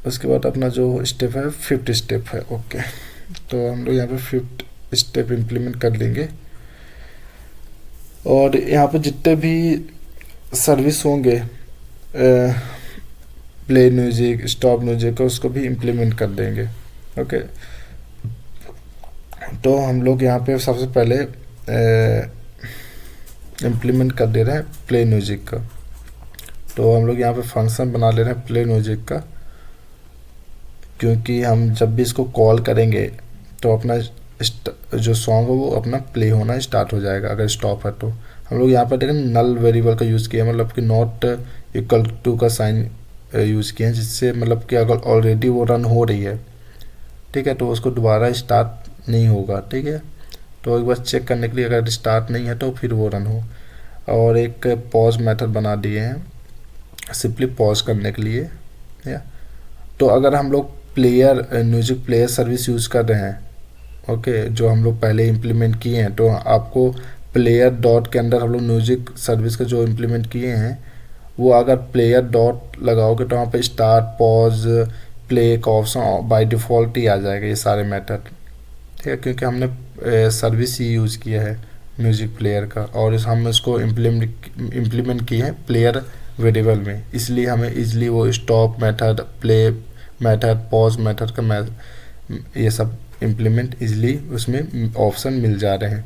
उसके बाद अपना जो स्टेप है 5th स्टेप है। ओके तो हम लोग यहाँ पे 5th स्टेप इम्प्लीमेंट कर लेंगे, और यहाँ पे जितने भी सर्विस होंगे प्ले म्यूजिक स्टॉप म्यूजिक का, उसको भी इम्प्लीमेंट कर देंगे। ओके तो हम लोग यहाँ पे सबसे पहले इम्प्लीमेंट कर दे रहे हैं प्ले म्यूजिक का। तो हम लोग यहाँ पे फंक्शन बना ले रहे हैं प्ले म्यूजिक का, क्योंकि हम जब भी इसको कॉल करेंगे तो अपना जो सॉन्ग है वो अपना प्ले होना स्टार्ट हो जाएगा। अगर स्टॉप है तो हम लोग यहाँ पर देखें नल वेरिएबल का यूज़ किया, मतलब कि नॉट इक्वल टू का साइन यूज़ किया है, जिससे मतलब कि अगर ऑलरेडी वो रन हो रही है, ठीक है, तो उसको दोबारा स्टार्ट नहीं होगा, ठीक है। तो एक बार चेक करने के लिए अगर स्टार्ट नहीं है तो फिर वो रन हो। और एक पॉज मेथड बना दिए हैं सिंपली पॉज करने के लिए या। तो अगर हम लोग म्यूजिक प्लेयर सर्विस यूज़ कर रहे हैं, ओके, जो हम लोग पहले इम्प्लीमेंट किए हैं, तो आपको प्लेयर डॉट के अंदर हम लोग म्यूजिक सर्विस का जो इम्प्लीमेंट किए हैं वो अगर प्लेयर डॉट लगाओगे तो वहाँ पे स्टार्ट, पॉज, प्ले का ऑप्शन बाय डिफ़ॉल्ट ही आ जाएगा, ये सारे मेथड, ठीक है, क्योंकि हमने सर्विस ही यूज़ किया है म्यूज़िक प्लेयर का, और हम इसको इम्प्लीमेंट किए हैं प्लेयर वेरिएबल में, इसलिए हमें इजली वो stop method, play method, pause method का ये सब इम्प्लीमेंट इजली उसमें ऑप्शन मिल जा रहे हैं।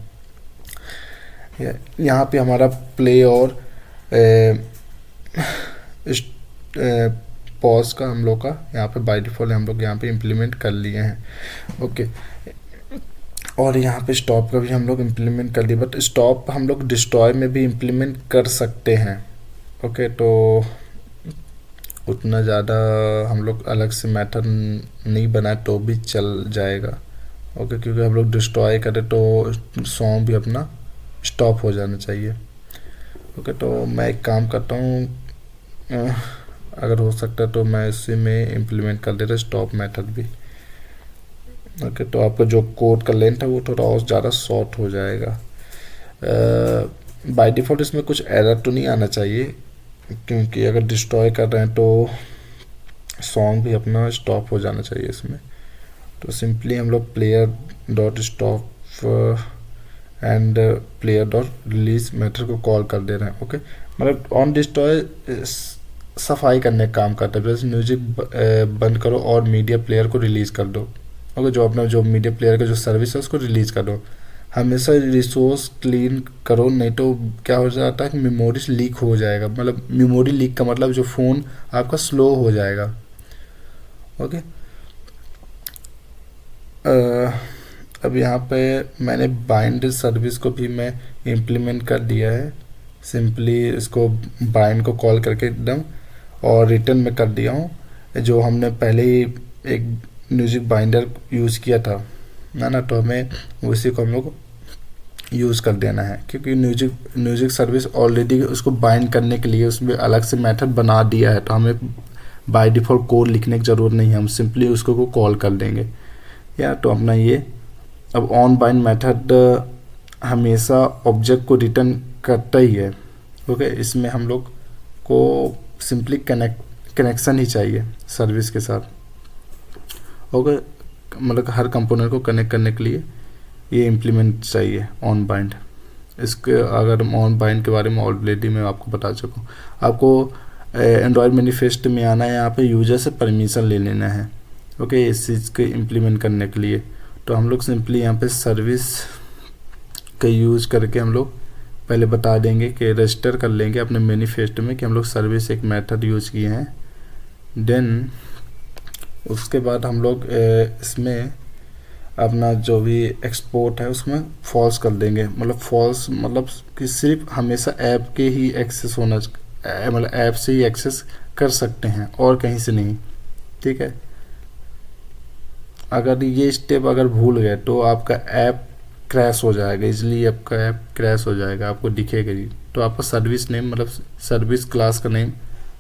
यहाँ पे हमारा प्ले और पॉज का हम लोग का यहाँ पे बाय डिफ़ॉल्ट हम लोग यहाँ पे इम्प्लीमेंट कर लिए हैं, ओके। और यहाँ पे स्टॉप का भी हम लोग इम्प्लीमेंट कर लिए, बट स्टॉप हम लोग डिस्ट्रॉय में भी इम्प्लीमेंट कर सकते हैं, ओके। तो उतना ज़्यादा हम लोग अलग से मेथड नहीं बनाए तो भी चल जाएगा, ओके, क्योंकि हम लोग डिस्ट्रॉय करें तो सॉन्ग भी अपना स्टॉप हो जाना चाहिए, ओके। तो मैं एक काम करता हूँ, अगर हो सकता है तो मैं इसी में इम्प्लीमेंट कर देता स्टॉप मेथड भी, ओके। तो आपका जो कोड का लेंथ है वो थोड़ा और ज़्यादा शॉर्ट हो जाएगा। बाय डिफ़ॉल्ट इसमें कुछ एरर तो नहीं आना चाहिए, क्योंकि अगर डिस्ट्रॉय कर रहे हैं तो सॉन्ग भी अपना स्टॉप हो जाना चाहिए इसमें। तो सिंपली हम लोग player dot stop and player dot release method को कॉल कर दे रहे हैं, ओके। मतलब ऑन डिस्ट्रॉय सफाई करने का काम करता है, जैसे म्यूजिक बंद करो और मीडिया प्लेयर को रिलीज़ कर दो, ओके। जो अपना जो मीडिया प्लेयर का जो सर्विस है उसको रिलीज़ कर दो। हमेशा रिसोर्स क्लीन करो, नहीं तो क्या हो जाता है कि मेमोरी लीक हो जाएगा, मतलब मेमोरी लीक का मतलब जो फ़ोन आपका स्लो हो जाएगा, ओके। अब यहाँ पे मैंने बाइंड सर्विस को भी मैं इम्प्लीमेंट कर दिया है, सिंपली इसको बाइंड को कॉल करके एकदम और रिटर्न में कर दिया हूँ, जो हमने पहले ही एक म्यूज़िक बाइंडर यूज़ किया था ना, तो हमें उसी को हम लोग यूज़ कर देना है, क्योंकि म्यूज़िक सर्विस ऑलरेडी उसको बाइंड करने के लिए उसमें अलग से मेथड बना दिया है, तो हमें बाय डिफ़ॉल्ट कोड लिखने की ज़रूरत नहीं है, हम सिंपली उसको को कॉल कर देंगे या। तो अपना ये अब ऑन बाइंड मेथड हमेशा ऑब्जेक्ट को करता ही है, ओके। इसमें हम लोग को सिंपली कनेक्शन ही चाहिए सर्विस के साथ, ओके। मतलब हर कंपोनेंट को कनेक्ट करने के लिए ये इम्प्लीमेंट चाहिए ऑन बाइंड। इसके अगर ऑन बाइंड के बारे में ऑलरेडी मैं आपको बता चुका हूँ। आपको एंड्रॉयड मैनिफेस्ट में आना है, यहाँ पे यूज़र से परमिशन ले लेना है, ओके, इस चीज़ को इम्प्लीमेंट करने के लिए। तो हम लोग सिंपली यहाँ पे सर्विस का यूज़ करके हम लोग पहले बता देंगे कि रजिस्टर कर लेंगे अपने मैनिफेस्ट में कि हम लोग सर्विस एक मेथड यूज़ किए हैं। देन उसके बाद हम लोग इसमें अपना जो भी एक्सपोर्ट है उसमें फॉल्स कर देंगे, मतलब फॉल्स मतलब कि सिर्फ हमेशा ऐप के ही एक्सेस होना, मतलब ऐप से ही एक्सेस कर सकते हैं और कहीं से नहीं, ठीक है। अगर ये स्टेप अगर भूल गए तो आपका ऐप क्रैश हो जाएगा, इसलिए आपका ऐप क्रैश हो जाएगा, आपको दिखेगा ही। तो आपका सर्विस नेम मतलब सर्विस क्लास का नेम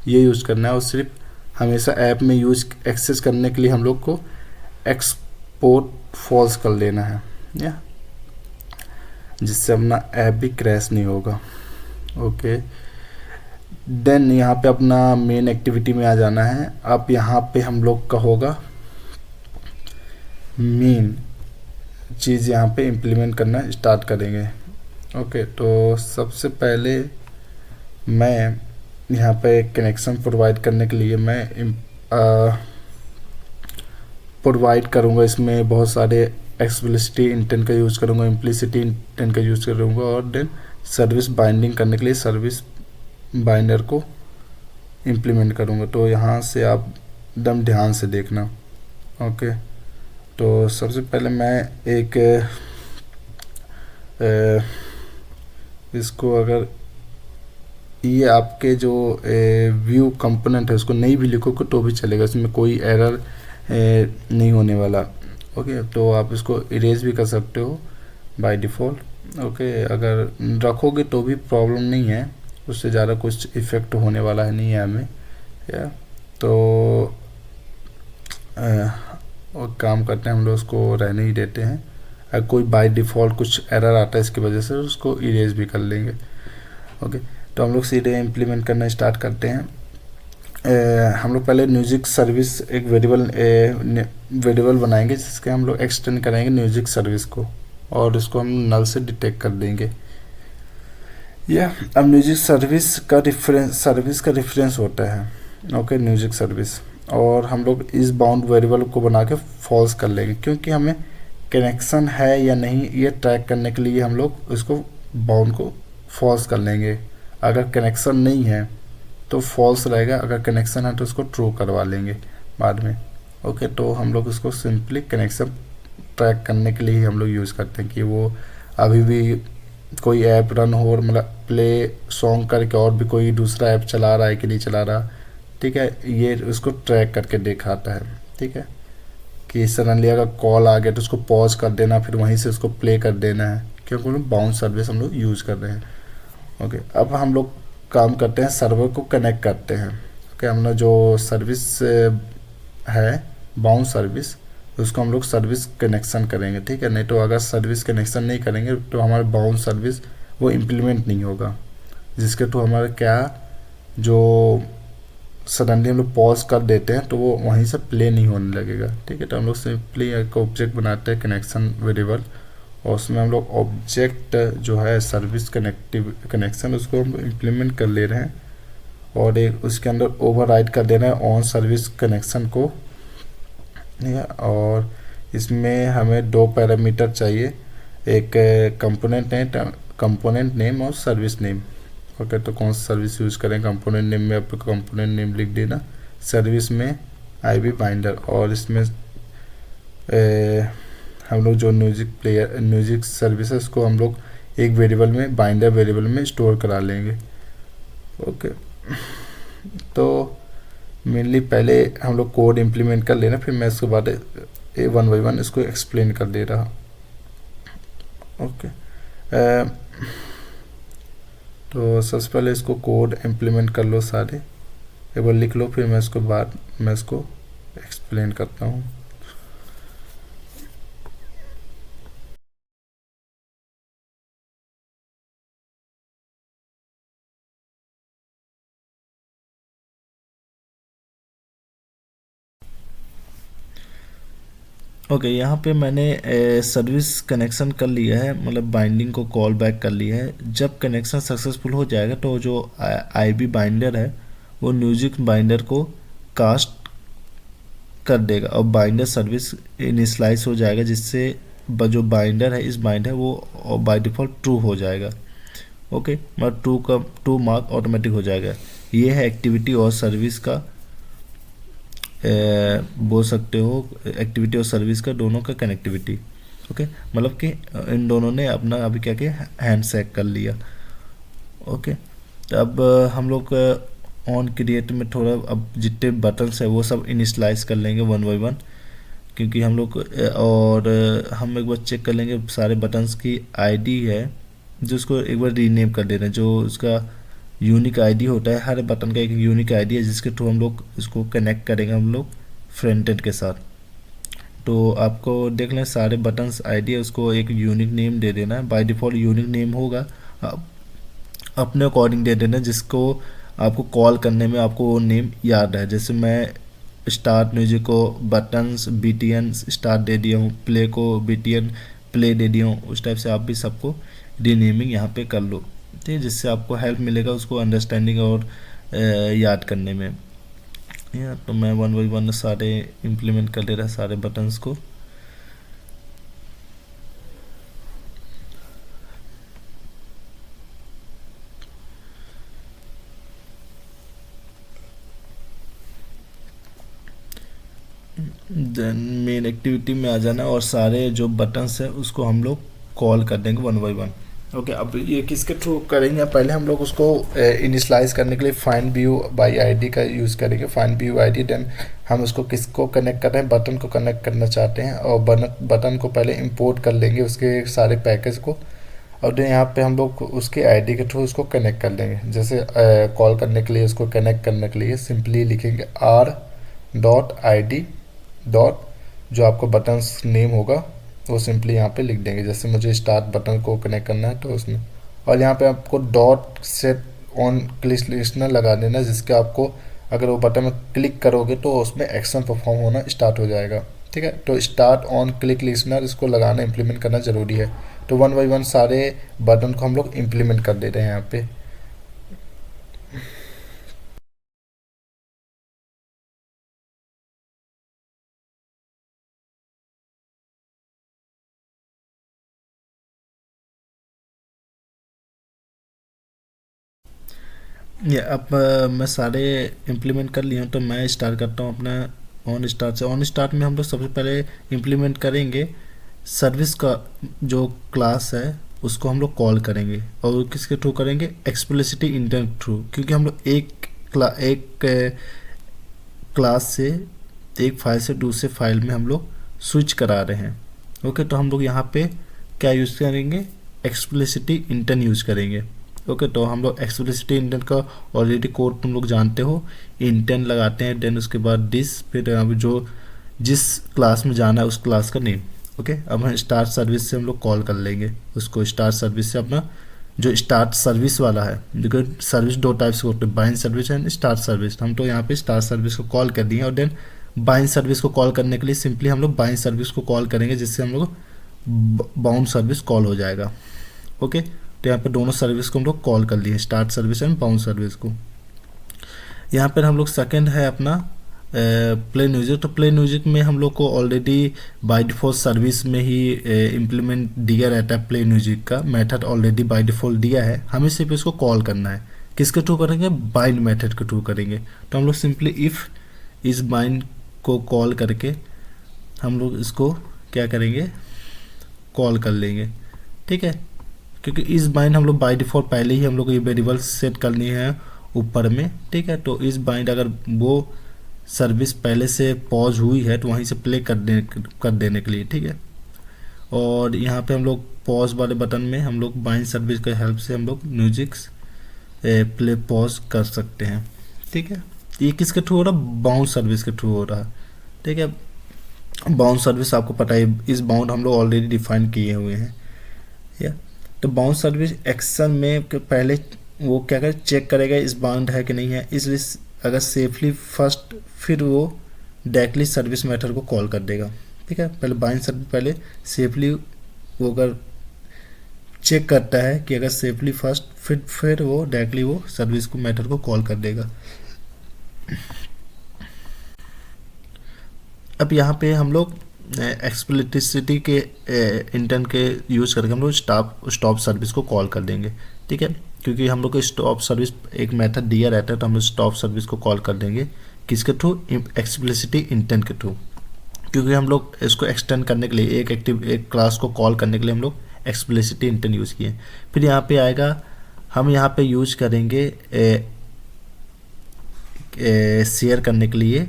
ये यूज़ करना है, और सिर्फ हमेशा ऐप में एक्सेस करने के लिए हम लोग को एक्सपोर्ट फॉल्स कर लेना है, या जिससे अपना ऐप भी क्रैश नहीं होगा, ओके। देन यहाँ पे अपना मेन एक्टिविटी में आ जाना है। अब यहाँ पे हम लोग का होगा मेन चीज़, यहाँ पे इम्प्लीमेंट करना स्टार्ट करेंगे, ओके। तो सबसे पहले मैं यहाँ पे कनेक्शन प्रोवाइड करने के लिए मैं प्रोवाइड करूँगा, इसमें बहुत सारे एक्सप्लिसिटी इंटेंट का यूज़ करूँगा, इम्प्लिसिटी इंटेंट का यूज़ करूँगा, और देन सर्विस बाइंडिंग करने के लिए सर्विस बाइंडर को इम्प्लीमेंट करूँगा। तो यहाँ से आप एकदम ध्यान से देखना, ओके। तो सबसे पहले मैं एक इसको अगर ये आपके जो व्यू कंपोनेंट है उसको नहीं भी लिखोगे तो भी चलेगा, इसमें कोई एरर नहीं होने वाला, ओके। तो आप इसको इरेज भी कर सकते हो बाय डिफ़ॉल्ट, ओके। अगर रखोगे तो भी प्रॉब्लम नहीं है, उससे ज़्यादा कुछ इफ़ेक्ट होने वाला है नहीं है हमें, या। तो और काम करते हैं, हम लोग उसको रहने ही देते हैं। अगर कोई बाय डिफ़ॉल्ट कुछ एरर आता है इसकी वजह से, उसको इरेज भी कर लेंगे। ओके, तो हम लोग सीधे इम्प्लीमेंट करना स्टार्ट करते हैं। हम लोग पहले म्यूजिक सर्विस एक वेरिएबल बनाएंगे, जिसके हम लोग एक्सटेंड करेंगे म्यूजिक सर्विस को, और इसको हम नल से डिटेक्ट कर देंगे। अब म्यूजिक सर्विस का रेफरेंस होता है। ओके, म्यूजिक सर्विस, और हम लोग इस बाउंड वेरिएबल को बना के फॉल्स कर लेंगे, क्योंकि हमें कनेक्शन है या नहीं ये ट्रैक करने के लिए हम लोग इसको बाउंड को फॉल्स कर लेंगे। अगर कनेक्शन नहीं है तो फॉल्स रहेगा, अगर कनेक्शन है तो उसको ट्रू करवा लेंगे बाद में। ओके, तो हम लोग उसको सिंपली कनेक्शन ट्रैक करने के लिए ही हम लोग यूज़ करते हैं कि वो अभी भी कोई ऐप रन हो, मतलब प्ले सॉन्ग करके और भी कोई दूसरा ऐप चला रहा है कि नहीं चला रहा। ठीक है, ये उसको ट्रैक करके दिखाता है। ठीक है, कि सडनली अगर कॉल आ गया तो उसको पॉज कर देना, फिर वहीं से उसको प्ले कर देना है, क्योंकि बाउंड सर्विस हम लोग यूज़ कर रहे हैं। ओके, अब हम लोग काम करते हैं, सर्वर को कनेक्ट करते हैं। ओके, हमने जो सर्विस है बाउंड सर्विस, उसको हम लोग सर्विस कनेक्शन करेंगे। ठीक है, नहीं तो अगर सर्विस कनेक्शन नहीं करेंगे तो हमारे बाउंड सर्विस वो इम्प्लीमेंट नहीं होगा, जिसके थ्रू हमारा क्या जो सडनली हम लोग पॉज कर देते हैं तो वो वहीं से प्ले नहीं होने लगेगा। ठीक है, तो हम लोग सिंपली एक ऑब्जेक्ट बनाते हैं कनेक्शन वेरिएबल, और उसमें हम लोग ऑब्जेक्ट जो है सर्विस कनेक्शन उसको हम इम्प्लीमेंट कर ले रहे हैं, और एक उसके अंदर ओवरराइड कर देना है ऑन सर्विस कनेक्शन को। ठीक है, और इसमें हमें दो पैरामीटर चाहिए, एक कंपोनेंट नेम और सर्विस नेम। ओके, तो कौन सा सर्विस यूज़ करें, कंपोनेंट नेम में आपको कंपोनेंट नेम लिख देना, सर्विस में आईबी बाइंडर, और इसमें हम लोग जो म्यूजिक सर्विसेज को हम लोग एक वेरिएबल में बाइंडर वेरिएबल में स्टोर करा लेंगे। ओके, तो मेनली पहले हम लोग कोड इम्प्लीमेंट कर लेना, फिर मैं इसके बाद वन बाई वन इसको एक्सप्लेन कर दे रहा। ओके, तो सबसे पहले इसको कोड इम्प्लीमेंट कर लो सारे, एक बार लिख लो, फिर मैं इसको बाद मैं इसको एक्सप्लेन करता हूँ। ओके, यहाँ पे मैंने सर्विस कनेक्शन कर लिया है, मतलब बाइंडिंग को कॉल बैक कर लिया है। जब कनेक्शन सक्सेसफुल हो जाएगा तो जो आईबी बाइंडर है वो म्यूजिक बाइंडर को कास्ट कर देगा, और बाइंडर सर्विस इनिशलाइज हो जाएगा, जिससे जो बाइंडर है इस बाइंडर वो बाय डिफ़ॉल्ट ट्रू हो जाएगा। ओके, मतलब ट्रू मार्क ऑटोमेटिक हो जाएगा। ये है एक्टिविटी और सर्विस का, बोल सकते हो एक्टिविटी और सर्विस का दोनों का कनेक्टिविटी। ओके, मतलब कि इन दोनों ने अपना अभी क्या किया, हैंड शेक कर लिया। ओके, तो अब हम लोग ऑन क्रिएट में थोड़ा अब जितने बटन्स है वो सब इनिशलाइज कर लेंगे वन बाई वन, क्योंकि हम लोग और हम एक बार चेक कर लेंगे सारे बटन्स की आईडी है, जो उसको एक बार रीनेम कर देना है। जो उसका यूनिक आईडी होता है, हर बटन का एक यूनिक आईडी है, जिसके थ्रू हम लोग इसको कनेक्ट करेंगे हम लोग फ्रंट एंड के साथ। तो आपको देख लें सारे बटन्स आईडी है, उसको एक यूनिक नेम दे देना है। बाय डिफ़ॉल्ट यूनिक नेम होगा, आप अपने अकॉर्डिंग दे देना, जिसको आपको कॉल करने में आपको वो नेम याद है। जैसे मैं स्टार्ट म्यूजिक को बटन्स BTN स्टार्ट दे दिया हूँ, प्ले को BTN प्ले दे दिया हूँ, उस टाइप से आप भी सबको रीनेमिंग यहाँ पे कर लो, ठीक है, जिससे आपको हेल्प मिलेगा उसको अंडरस्टैंडिंग और याद करने में। तो मैं वन बाई वन सारे इम्प्लीमेंट कर ले रहा सारे बटन्स को। देन मेन एक्टिविटी में आ जाना और सारे जो बटन्स है उसको हम लोग कॉल कर देंगे वन बाई वन। ओके, अब ये किसके थ्रू करेंगे, पहले हम लोग उसको इनिशलाइज करने के लिए फाइंड व्यू बाय आईडी का यूज़ करेंगे, फाइंड व्यू आईडी। देन हम उसको किसको कनेक्ट कर रहे हैं, बटन को कनेक्ट करना चाहते हैं, और बटन को पहले इंपोर्ट कर लेंगे उसके सारे पैकेज को, और देन यहाँ पे हम लोग उसके आईडी के थ्रू उसको कनेक्ट कर लेंगे। जैसे कॉल करने के लिए उसको कनेक्ट करने के लिए सिंपली लिखेंगे R.ID डॉट जो आपका बटन नेम होगा वो सिंपली यहाँ पे लिख देंगे। जैसे मुझे स्टार्ट बटन को कनेक्ट करना है तो उसमें, और यहाँ पे आपको dot set on click listener लगा देना, जिसके आपको अगर वो बटन में क्लिक करोगे तो उसमें एक्शन परफॉर्म होना स्टार्ट हो जाएगा। ठीक है, तो स्टार्ट ऑन क्लिक लिस्टनर इसको लगाना इम्प्लीमेंट करना ज़रूरी है। तो वन बाई वन सारे बटन को हम लोग इम्प्लीमेंट कर दे रहे हैं यहाँ पे। ये अब मैं सारे इम्प्लीमेंट कर लिया हूँ, तो मैं स्टार्ट करता हूँ अपना ऑन स्टार्ट से। ऑन स्टार्ट में हम लोग सबसे पहले इम्प्लीमेंट करेंगे सर्विस का जो क्लास है उसको हम लोग कॉल करेंगे, और किसके थ्रू करेंगे, एक्सप्लिसिटी इंटेंट थ्रू, क्योंकि हम लोग एक क्लास से एक फाइल से दूसरे फाइल में हम लोग स्विच करा रहे हैं। ओके, तो हम लोग यहाँ पे क्या यूज़ करेंगे, एक्सप्लिसिटी इंटेंट यूज़ करेंगे। ओके, तो हम लोग एक्सप्लिसिटी इंटेंट का ऑलरेडी कोड तुम लोग जानते हो, इंटेंट लगाते हैं, देन उसके बाद दिस, फिर अब जो जिस क्लास में जाना है उस क्लास का नेम। ओके, अब हम स्टार्ट सर्विस से हम लोग कॉल कर लेंगे उसको। स्टार्ट सर्विस से अपना जो स्टार्ट सर्विस वाला है, देखो सर्विस दो टाइप्स के होते हैं, bind service and start service. हम तो यहाँ पे स्टार्ट सर्विस को कॉल कर दिए, और देन बाइंड सर्विस को कॉल करने के लिए सिंपली हम लोग बाइंड सर्विस को कॉल करेंगे, जिससे हम लोग बाउंड सर्विस कॉल हो जाएगा। ओके, तो यहाँ पे दोनों सर्विस को हम लोग कॉल कर लिए, start service and bound service को। यहाँ पर हम लोग सेकंड है अपना प्ले म्यूजिक। तो प्ले म्यूजिक में हम लोग को ऑलरेडी बाय डिफ़ॉल्ट सर्विस में ही इम्प्लीमेंट दिया रहता है, प्ले म्यूजिक का मेथड ऑलरेडी बाय डिफ़ॉल्ट दिया है, हमें सिर्फ इसको कॉल करना है। किसके थ्रू करेंगे, बाइंड मेथड के थ्रू करेंगे। तो हम लोग सिंपली इफ़ इस बाइंड को कॉल करके हम लोग इसको क्या करेंगे, कॉल कर लेंगे। ठीक है, क्योंकि इस बाइंड हम लोग बाय डिफ़ॉल्ट पहले ही हम लोग को ये वेरिएबल सेट करनी है ऊपर में। ठीक है, तो इस बाइंड अगर वो सर्विस पहले से पॉज हुई है तो वहीं से प्ले कर देने के लिए। ठीक है, और यहाँ पे हम लोग पॉज वाले बटन में हम लोग बाइंड सर्विस के हेल्प से हम लोग म्यूजिक प्ले पॉज कर सकते हैं। ठीक है, ये किसके थ्रू हो रहा है, बाउंड सर्विस के थ्रू हो रहा है। ठीक है, बाउंड सर्विस आपको पता है, इस बाउंड हम लोग ऑलरेडी डिफाइन किए हुए हैं। या तो बाउंड सर्विस एक्शन में पहले वो क्या करे, चेक करेगा इस बाउंड है कि नहीं है, इसलिए अगर सेफली फर्स्ट फिर वो डायरेक्टली सर्विस मेथड को कॉल कर देगा। ठीक है, पहले बाइंड सर्विस पहले सेफली वो अगर चेक करता है कि अगर सेफली फर्स्ट फिर वो डायरेक्टली वो सर्विस को मेथड को कॉल कर देगा। अब यहाँ पे हम लोग एक्सप्लिसिटी के इंटेंट के यूज़ करके हम लोग स्टॉप सर्विस को कॉल कर देंगे। ठीक है, क्योंकि हम लोग को स्टॉप सर्विस एक मेथड दिया रहता है, तो हम लोग स्टॉप सर्विस को कॉल कर देंगे किसके थ्रू, एक्सप्लिसिटी इंटेंट के थ्रू। क्योंकि हम लोग इसको एक्सटेंड करने के लिए एक क्लास को कॉल करने के लिए हम लोग एक्सप्लिसिटी इंटेंट यूज़ किए। फिर यहाँ पे आएगा, हम यहाँ पे यूज करेंगे शेयर करने के लिए,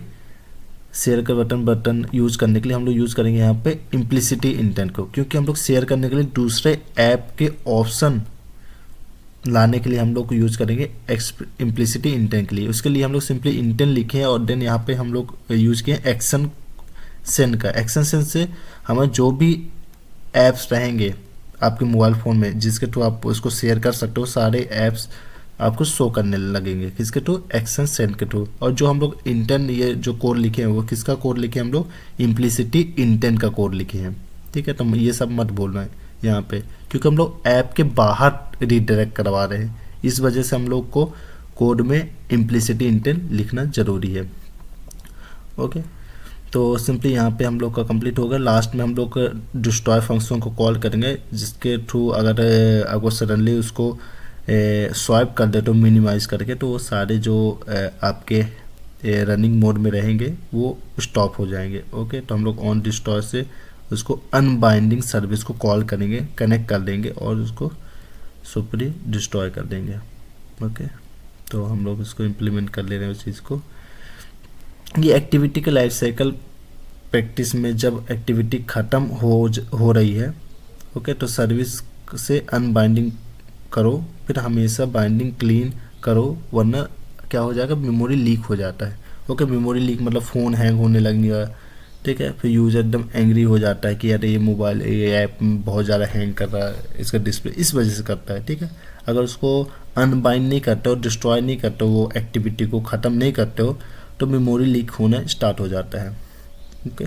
शेयर का बटन यूज़ करने के लिए हम लोग यूज़ करेंगे यहाँ पे इम्प्लिसिटी इंटेंट को, क्योंकि हम लोग शेयर करने के लिए दूसरे ऐप के ऑप्शन लाने के लिए हम लोग को यूज़ करेंगे इम्प्लिसिटी इंटेंट के लिए। उसके लिए हम लोग सिंपली इंटेंट लिखे हैं, और देन यहाँ पे हम लोग यूज़ किए एक्शन सेंड का। एक्शन सेंड से हमें जो भी ऐप्स रहेंगे आपके मोबाइल फ़ोन में जिसके थ्रू आप उसको शेयर कर सकते हो, सारे ऐप्स आपको शो करने लगेंगे किसके थ्रू, एक्शन सेंड के थ्रू। और जो हम लोग इंटेंट ये जो कोड लिखे हैं वो किसका कोड लिखे हैं, हम लोग इम्प्लिसिटी इंटेंट का कोड लिखे हैं। ठीक है, तो ये सब मत बोलना है यहाँ पे, क्योंकि हम लोग ऐप के बाहर रीडायरेक्ट करवा रहे हैं, इस वजह से हम लोग को कोड में इम्प्लिसिटी इंटेंट लिखना ज़रूरी है। ओके, तो सिंपली यहाँ पे हम लोग का कंप्लीट होगा। लास्ट में हम लोग डिस्ट्रॉय फंक्शन को कॉल करेंगे, जिसके थ्रू अगर सडनली उसको स्वाइप कर दे तो मिनिमाइज करके, तो वो सारे जो आपके रनिंग मोड में रहेंगे वो स्टॉप हो जाएंगे। ओके, तो हम लोग ऑन डिस्ट्रॉय से उसको अनबाइंडिंग सर्विस को कॉल करेंगे, कनेक्ट कर देंगे और उसको सुपरी डिस्ट्रॉय कर देंगे। ओके, तो हम लोग इसको इम्प्लीमेंट कर ले रहे हैं उस चीज़ को। ये एक्टिविटी के लाइफ साइकिल प्रैक्टिस में जब एक्टिविटी ख़त्म हो रही है, ओके, तो सर्विस से अनबाइंडिंग करो, फिर हमेशा बाइंडिंग क्लीन करो, वरना क्या हो जाएगा, मेमोरी लीक हो जाता है। ओके, मेमोरी लीक मतलब फ़ोन हैंग होने लगेगा, ठीक है। फिर यूज़र एकदम एंग्री हो जाता है कि यार ये मोबाइल, ये ऐप बहुत ज़्यादा हैंग कर रहा है, इसका डिस्प्ले इस वजह से करता है। ठीक है, अगर उसको अनबाइंड नहीं करते हो, डिस्ट्रॉय नहीं करते हो, वो एक्टिविटी को ख़त्म नहीं करते हो, तो मेमोरी लीक होना स्टार्ट हो जाता है। ओके,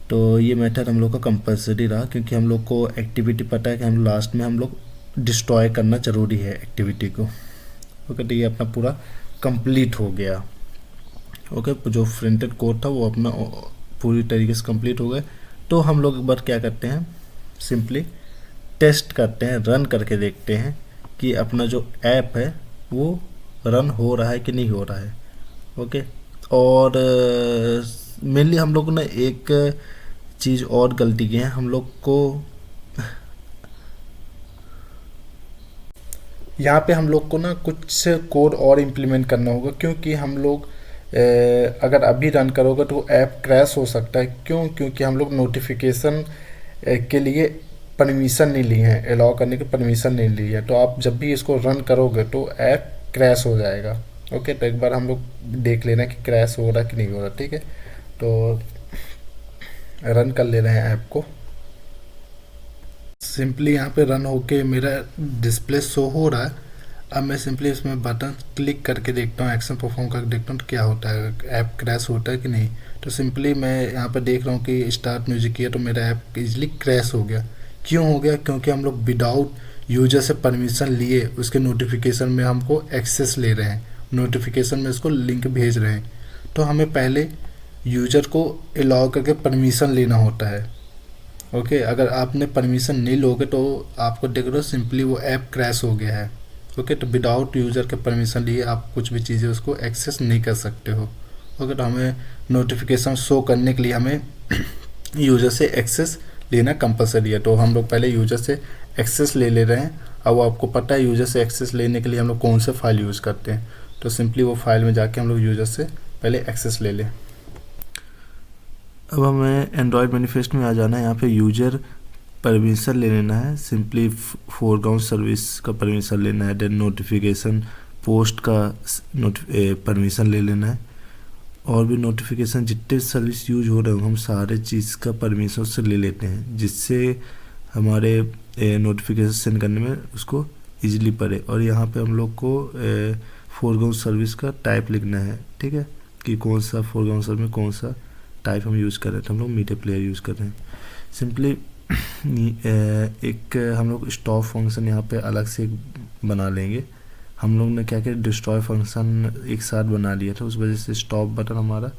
तो ये मेथड हम लोग का कंपलसरी रहा, क्योंकि हम लोग को एक्टिविटी पता है कि हम लास्ट में हम लोग डिस्ट्रॉय करना ज़रूरी है एक्टिविटी को। ओके, तो ये अपना पूरा कंप्लीट हो गया। ओके, जो प्रिंटेड कोड था वो अपना पूरी तरीके से कंप्लीट हो गया। तो हम लोग एक बार क्या करते हैं, सिंपली टेस्ट करते हैं, रन करके देखते हैं कि अपना जो ऐप है वो रन हो रहा है कि नहीं हो रहा है। ओके, और मेनली हम लोग ने एक चीज़ और गलती की है, हम लोग को यहाँ पे हम लोग को ना कुछ कोड और इम्प्लीमेंट करना होगा, क्योंकि हम लोग अगर अभी रन करोगे तो ऐप क्रैश हो सकता है। क्यों? क्योंकि हम लोग नोटिफिकेशन के लिए परमिशन नहीं ली है, अलाउ करने की परमिशन नहीं ली है। तो आप जब भी इसको रन करोगे तो ऐप क्रैश हो जाएगा। ओके, तो एक बार हम लोग देख लेना कि क्रैश हो रहा कि नहीं हो रहा। ठीक है, तो रन कर ले रहे हैं ऐप को। सिंपली यहाँ पे रन होके मेरा डिस्प्ले शो हो रहा है। अब मैं सिंपली इसमें बटन क्लिक करके देखता हूँ, एक्शन परफॉर्म करके देखता हूँ तो क्या होता है, ऐप क्रैश होता है कि नहीं। तो सिंपली मैं यहाँ पर देख रहा हूँ कि स्टार्ट म्यूजिक किया तो मेरा ऐप इजीली क्रैश हो गया। क्यों हो गया? क्योंकि हम लोग विदाउट यूजर से परमिशन लिए उसके नोटिफिकेशन में हमको एक्सेस ले रहे हैं, नोटिफिकेशन में उसको लिंक भेज रहे हैं। तो हमें पहले यूजर को अलाउ करके परमिशन लेना होता है। ओके, अगर आपने परमिशन नहीं लोगे तो आपको देख रहे हो सिंपली वो ऐप क्रैश हो गया है। ओके, तो विदाउट यूज़र के परमिशन लिए आप कुछ भी चीज़ें उसको एक्सेस नहीं कर सकते हो। ओके, तो हमें नोटिफिकेशन शो करने के लिए हमें यूज़र से एक्सेस लेना कंपलसरी है। तो हम लोग पहले यूज़र से एक्सेस ले ले रहे हैं। अब आपको पता है यूज़र से एक्सेस लेने के लिए हम लोग कौन से फाइल यूज़ करते हैं, तो सिंपली वो फाइल में जाके हम लोग यूज़र से पहले एक्सेस ले लें। अब हमें एंड्रॉयड मैनिफेस्ट में आ जाना है। यहाँ पे यूजर परमिशन ले लेना है, सिंपली फोरग्राउंड सर्विस का परमिशन लेना है, देन नोटिफिकेशन पोस्ट का परमिशन ले लेना है, और भी नोटिफिकेशन जितने सर्विस यूज हो रहे हो हम सारे चीज़ का परमिशन उससे ले लेते हैं, जिससे हमारे नोटिफिकेशन सेंड करने में उसको इजीली पड़े। और यहाँ पे हम लोग को फोरग्राउंड सर्विस का टाइप लिखना है। ठीक है, कि कौन सा फोरग्राउंड सर्विस में कौन सा टाइप हम यूज़ कर रहे हैं। तो हम लोग मीडिया प्लेयर यूज़ कर रहे हैं। सिंपली एक हम लोग स्टॉप फंक्शन यहाँ पे अलग से बना लेंगे। हम लोग ने क्या किया, डिस्ट्रॉय फंक्शन एक साथ बना लिया था, उस वजह से स्टॉप बटन हमारा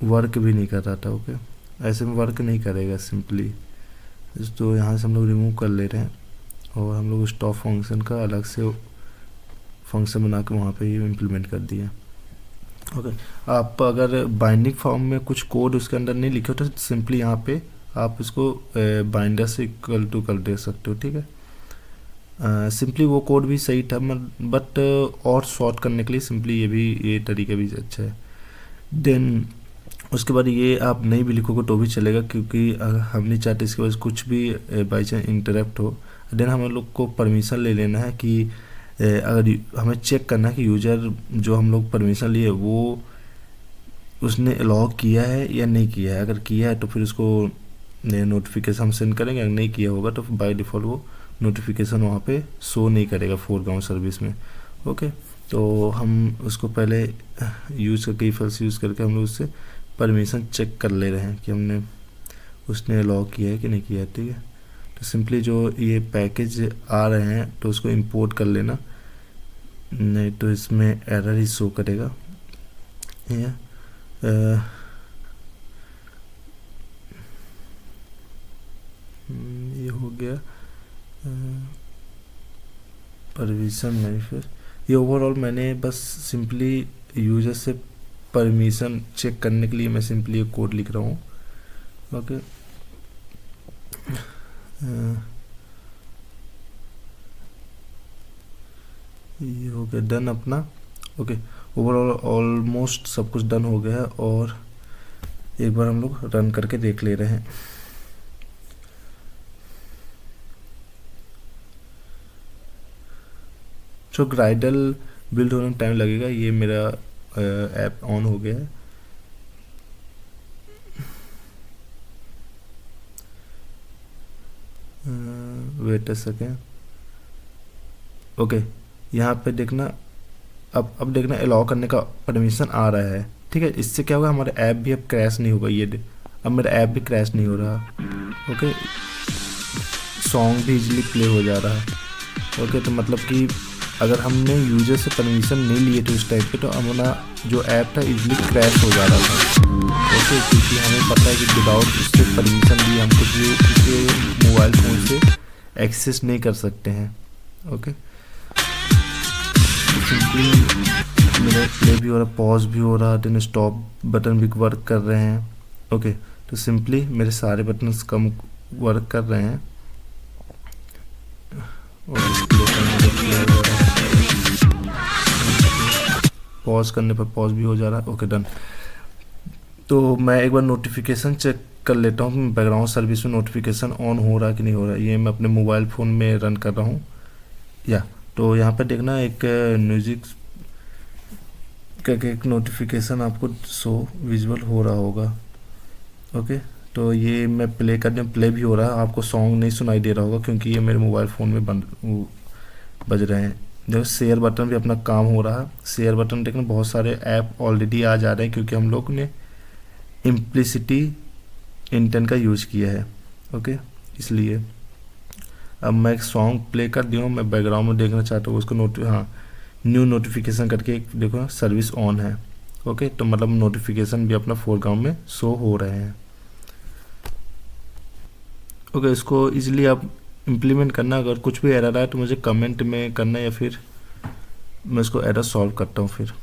वर्क भी नहीं कर रहा था। ओके, ऐसे में वर्क नहीं करेगा सिंपली, तो यहाँ से हम लोग रिमूव कर ले रहे हैं और हम लोग स्टॉप फंक्शन का अलग से फंक्शन बना के वहाँ पे ही इम्प्लीमेंट कर दिया। ओके, आप अगर बाइंडिंग फॉर्म में कुछ कोड उसके अंदर नहीं लिखे हो तो सिंपली यहाँ पे आप इसको बाइंडर से इक्वल टू कर दे सकते हो। ठीक है, सिंपली वो कोड भी सही था, बट और शॉर्ट करने के लिए सिंपली ये तरीका भी अच्छा है। देन उसके बाद ये आप नहीं भी लिखोगे तो भी चलेगा, क्योंकि हम नहीं चाहते इसके वजह से कुछ भी बाई चांस इंटरप्ट हो। देन हम लोग को परमिशन ले लेना है कि अगर हमें चेक करना है कि यूज़र जो हम लोग परमिशन लिए वो उसने अलाउ किया है या नहीं किया है। अगर किया है तो फिर उसको नोटिफिकेशन हम सेंड करेंगे, अगर नहीं किया होगा तो बाय डिफ़ॉल्ट वो नोटिफिकेशन वहाँ पे शो नहीं करेगा फोरग्राउंड सर्विस में। ओके, तो हम उसको पहले यूज़ करके इफेल्स यूज़ करके हम लोग उससे परमिशन चेक कर ले रहे हैं कि हमने उसने अलाउ किया है कि नहीं किया है। ठीक है, तो सिंपली जो ये पैकेज आ रहे हैं तो उसको इंपोर्ट कर लेना, नहीं तो इसमें एरर ही शो करेगा। ये हो गया परमिशन नहीं, फिर ये ओवरऑल मैंने बस सिंपली यूज़र से परमिशन चेक करने के लिए मैं सिंपली एक कोड लिख रहा हूँ। ओके, ये हो गया डन अपना। ओके, ओवरऑल ऑलमोस्ट सब कुछ डन हो गया है, और एक बार हम लोग रन करके देख ले रहे हैं। जो ग्राइडल बिल्ड होने में टाइम लगेगा, ये मेरा ऐप ऑन हो गया है। Wait a second. ओके, यहाँ पे देखना, अब देखना अलाउ करने का परमिशन आ रहा है। ठीक है, इससे क्या होगा, हमारा ऐप भी अब क्रैश नहीं होगा। अब मेरा ऐप भी क्रैश नहीं हो रहा। ओके, सॉन्ग भी इजीली प्ले हो जा रहा है। ओके, तो मतलब कि अगर हमने यूजर से परमिशन नहीं लिए थे उस टाइप पे, तो हमारा जो ऐप था इजीली क्रैश हो जा रहा था। ओके, क्योंकि हमें पता है कि विदाउट उससे परमिशन लिए हम कुछ भी इसे मोबाइल फ़ोन से एक्सेस नहीं कर सकते हैं। ओके, सिंपली मेरा प्ले भी हो रहा, पॉज भी हो रहा, देन स्टॉप बटन भी वर्क कर रहे हैं। ओके, तो सिंपली मेरे सारे बटन्स कम वर्क कर रहे हैं। पॉज करने पर पॉज भी हो जा रहा है। Okay, done. तो मैं एक बार नोटिफिकेशन चेक कर लेता हूँ बैकग्राउंड सर्विस में नोटिफिकेशन ऑन हो रहा है कि नहीं हो रहा है। ये मैं अपने मोबाइल फ़ोन में रन कर रहा हूँ। या तो यहाँ पर देखना एक म्यूज़िक का एक नोटिफिकेशन आपको शो विजुअल हो रहा होगा। ओके, तो ये मैं प्ले करने प्ले भी हो रहा है, आपको सॉन्ग नहीं सुनाई दे रहा होगा क्योंकि ये मेरे मोबाइल फ़ोन में बज रहे हैं। देखो शेयर बटन भी अपना काम हो रहा है। शेयर बटन देखना, बहुत सारे ऐप ऑलरेडी आ जा रहे हैं क्योंकि हम लोग ने इम्प्लिसिटी इंटेंट का यूज़ किया है। ओके, इसलिए अब मैं एक सॉन्ग प्ले कर दिया हूँ, मैं बैकग्राउंड में देखना चाहता हूँ उसको हाँ, न्यू नोटिफिकेशन करके एक देखो सर्विस ऑन है। ओके, तो मतलब नोटिफिकेशन भी अपना फोरग्राउंड में शो हो रहे हैं। ओके, इसको इजीली आप इम्प्लीमेंट करना। अगर कुछ भी एरर आए तो मुझे कमेंट में करना, या फिर मैं इसको एरर सॉल्व करता हूँ फिर।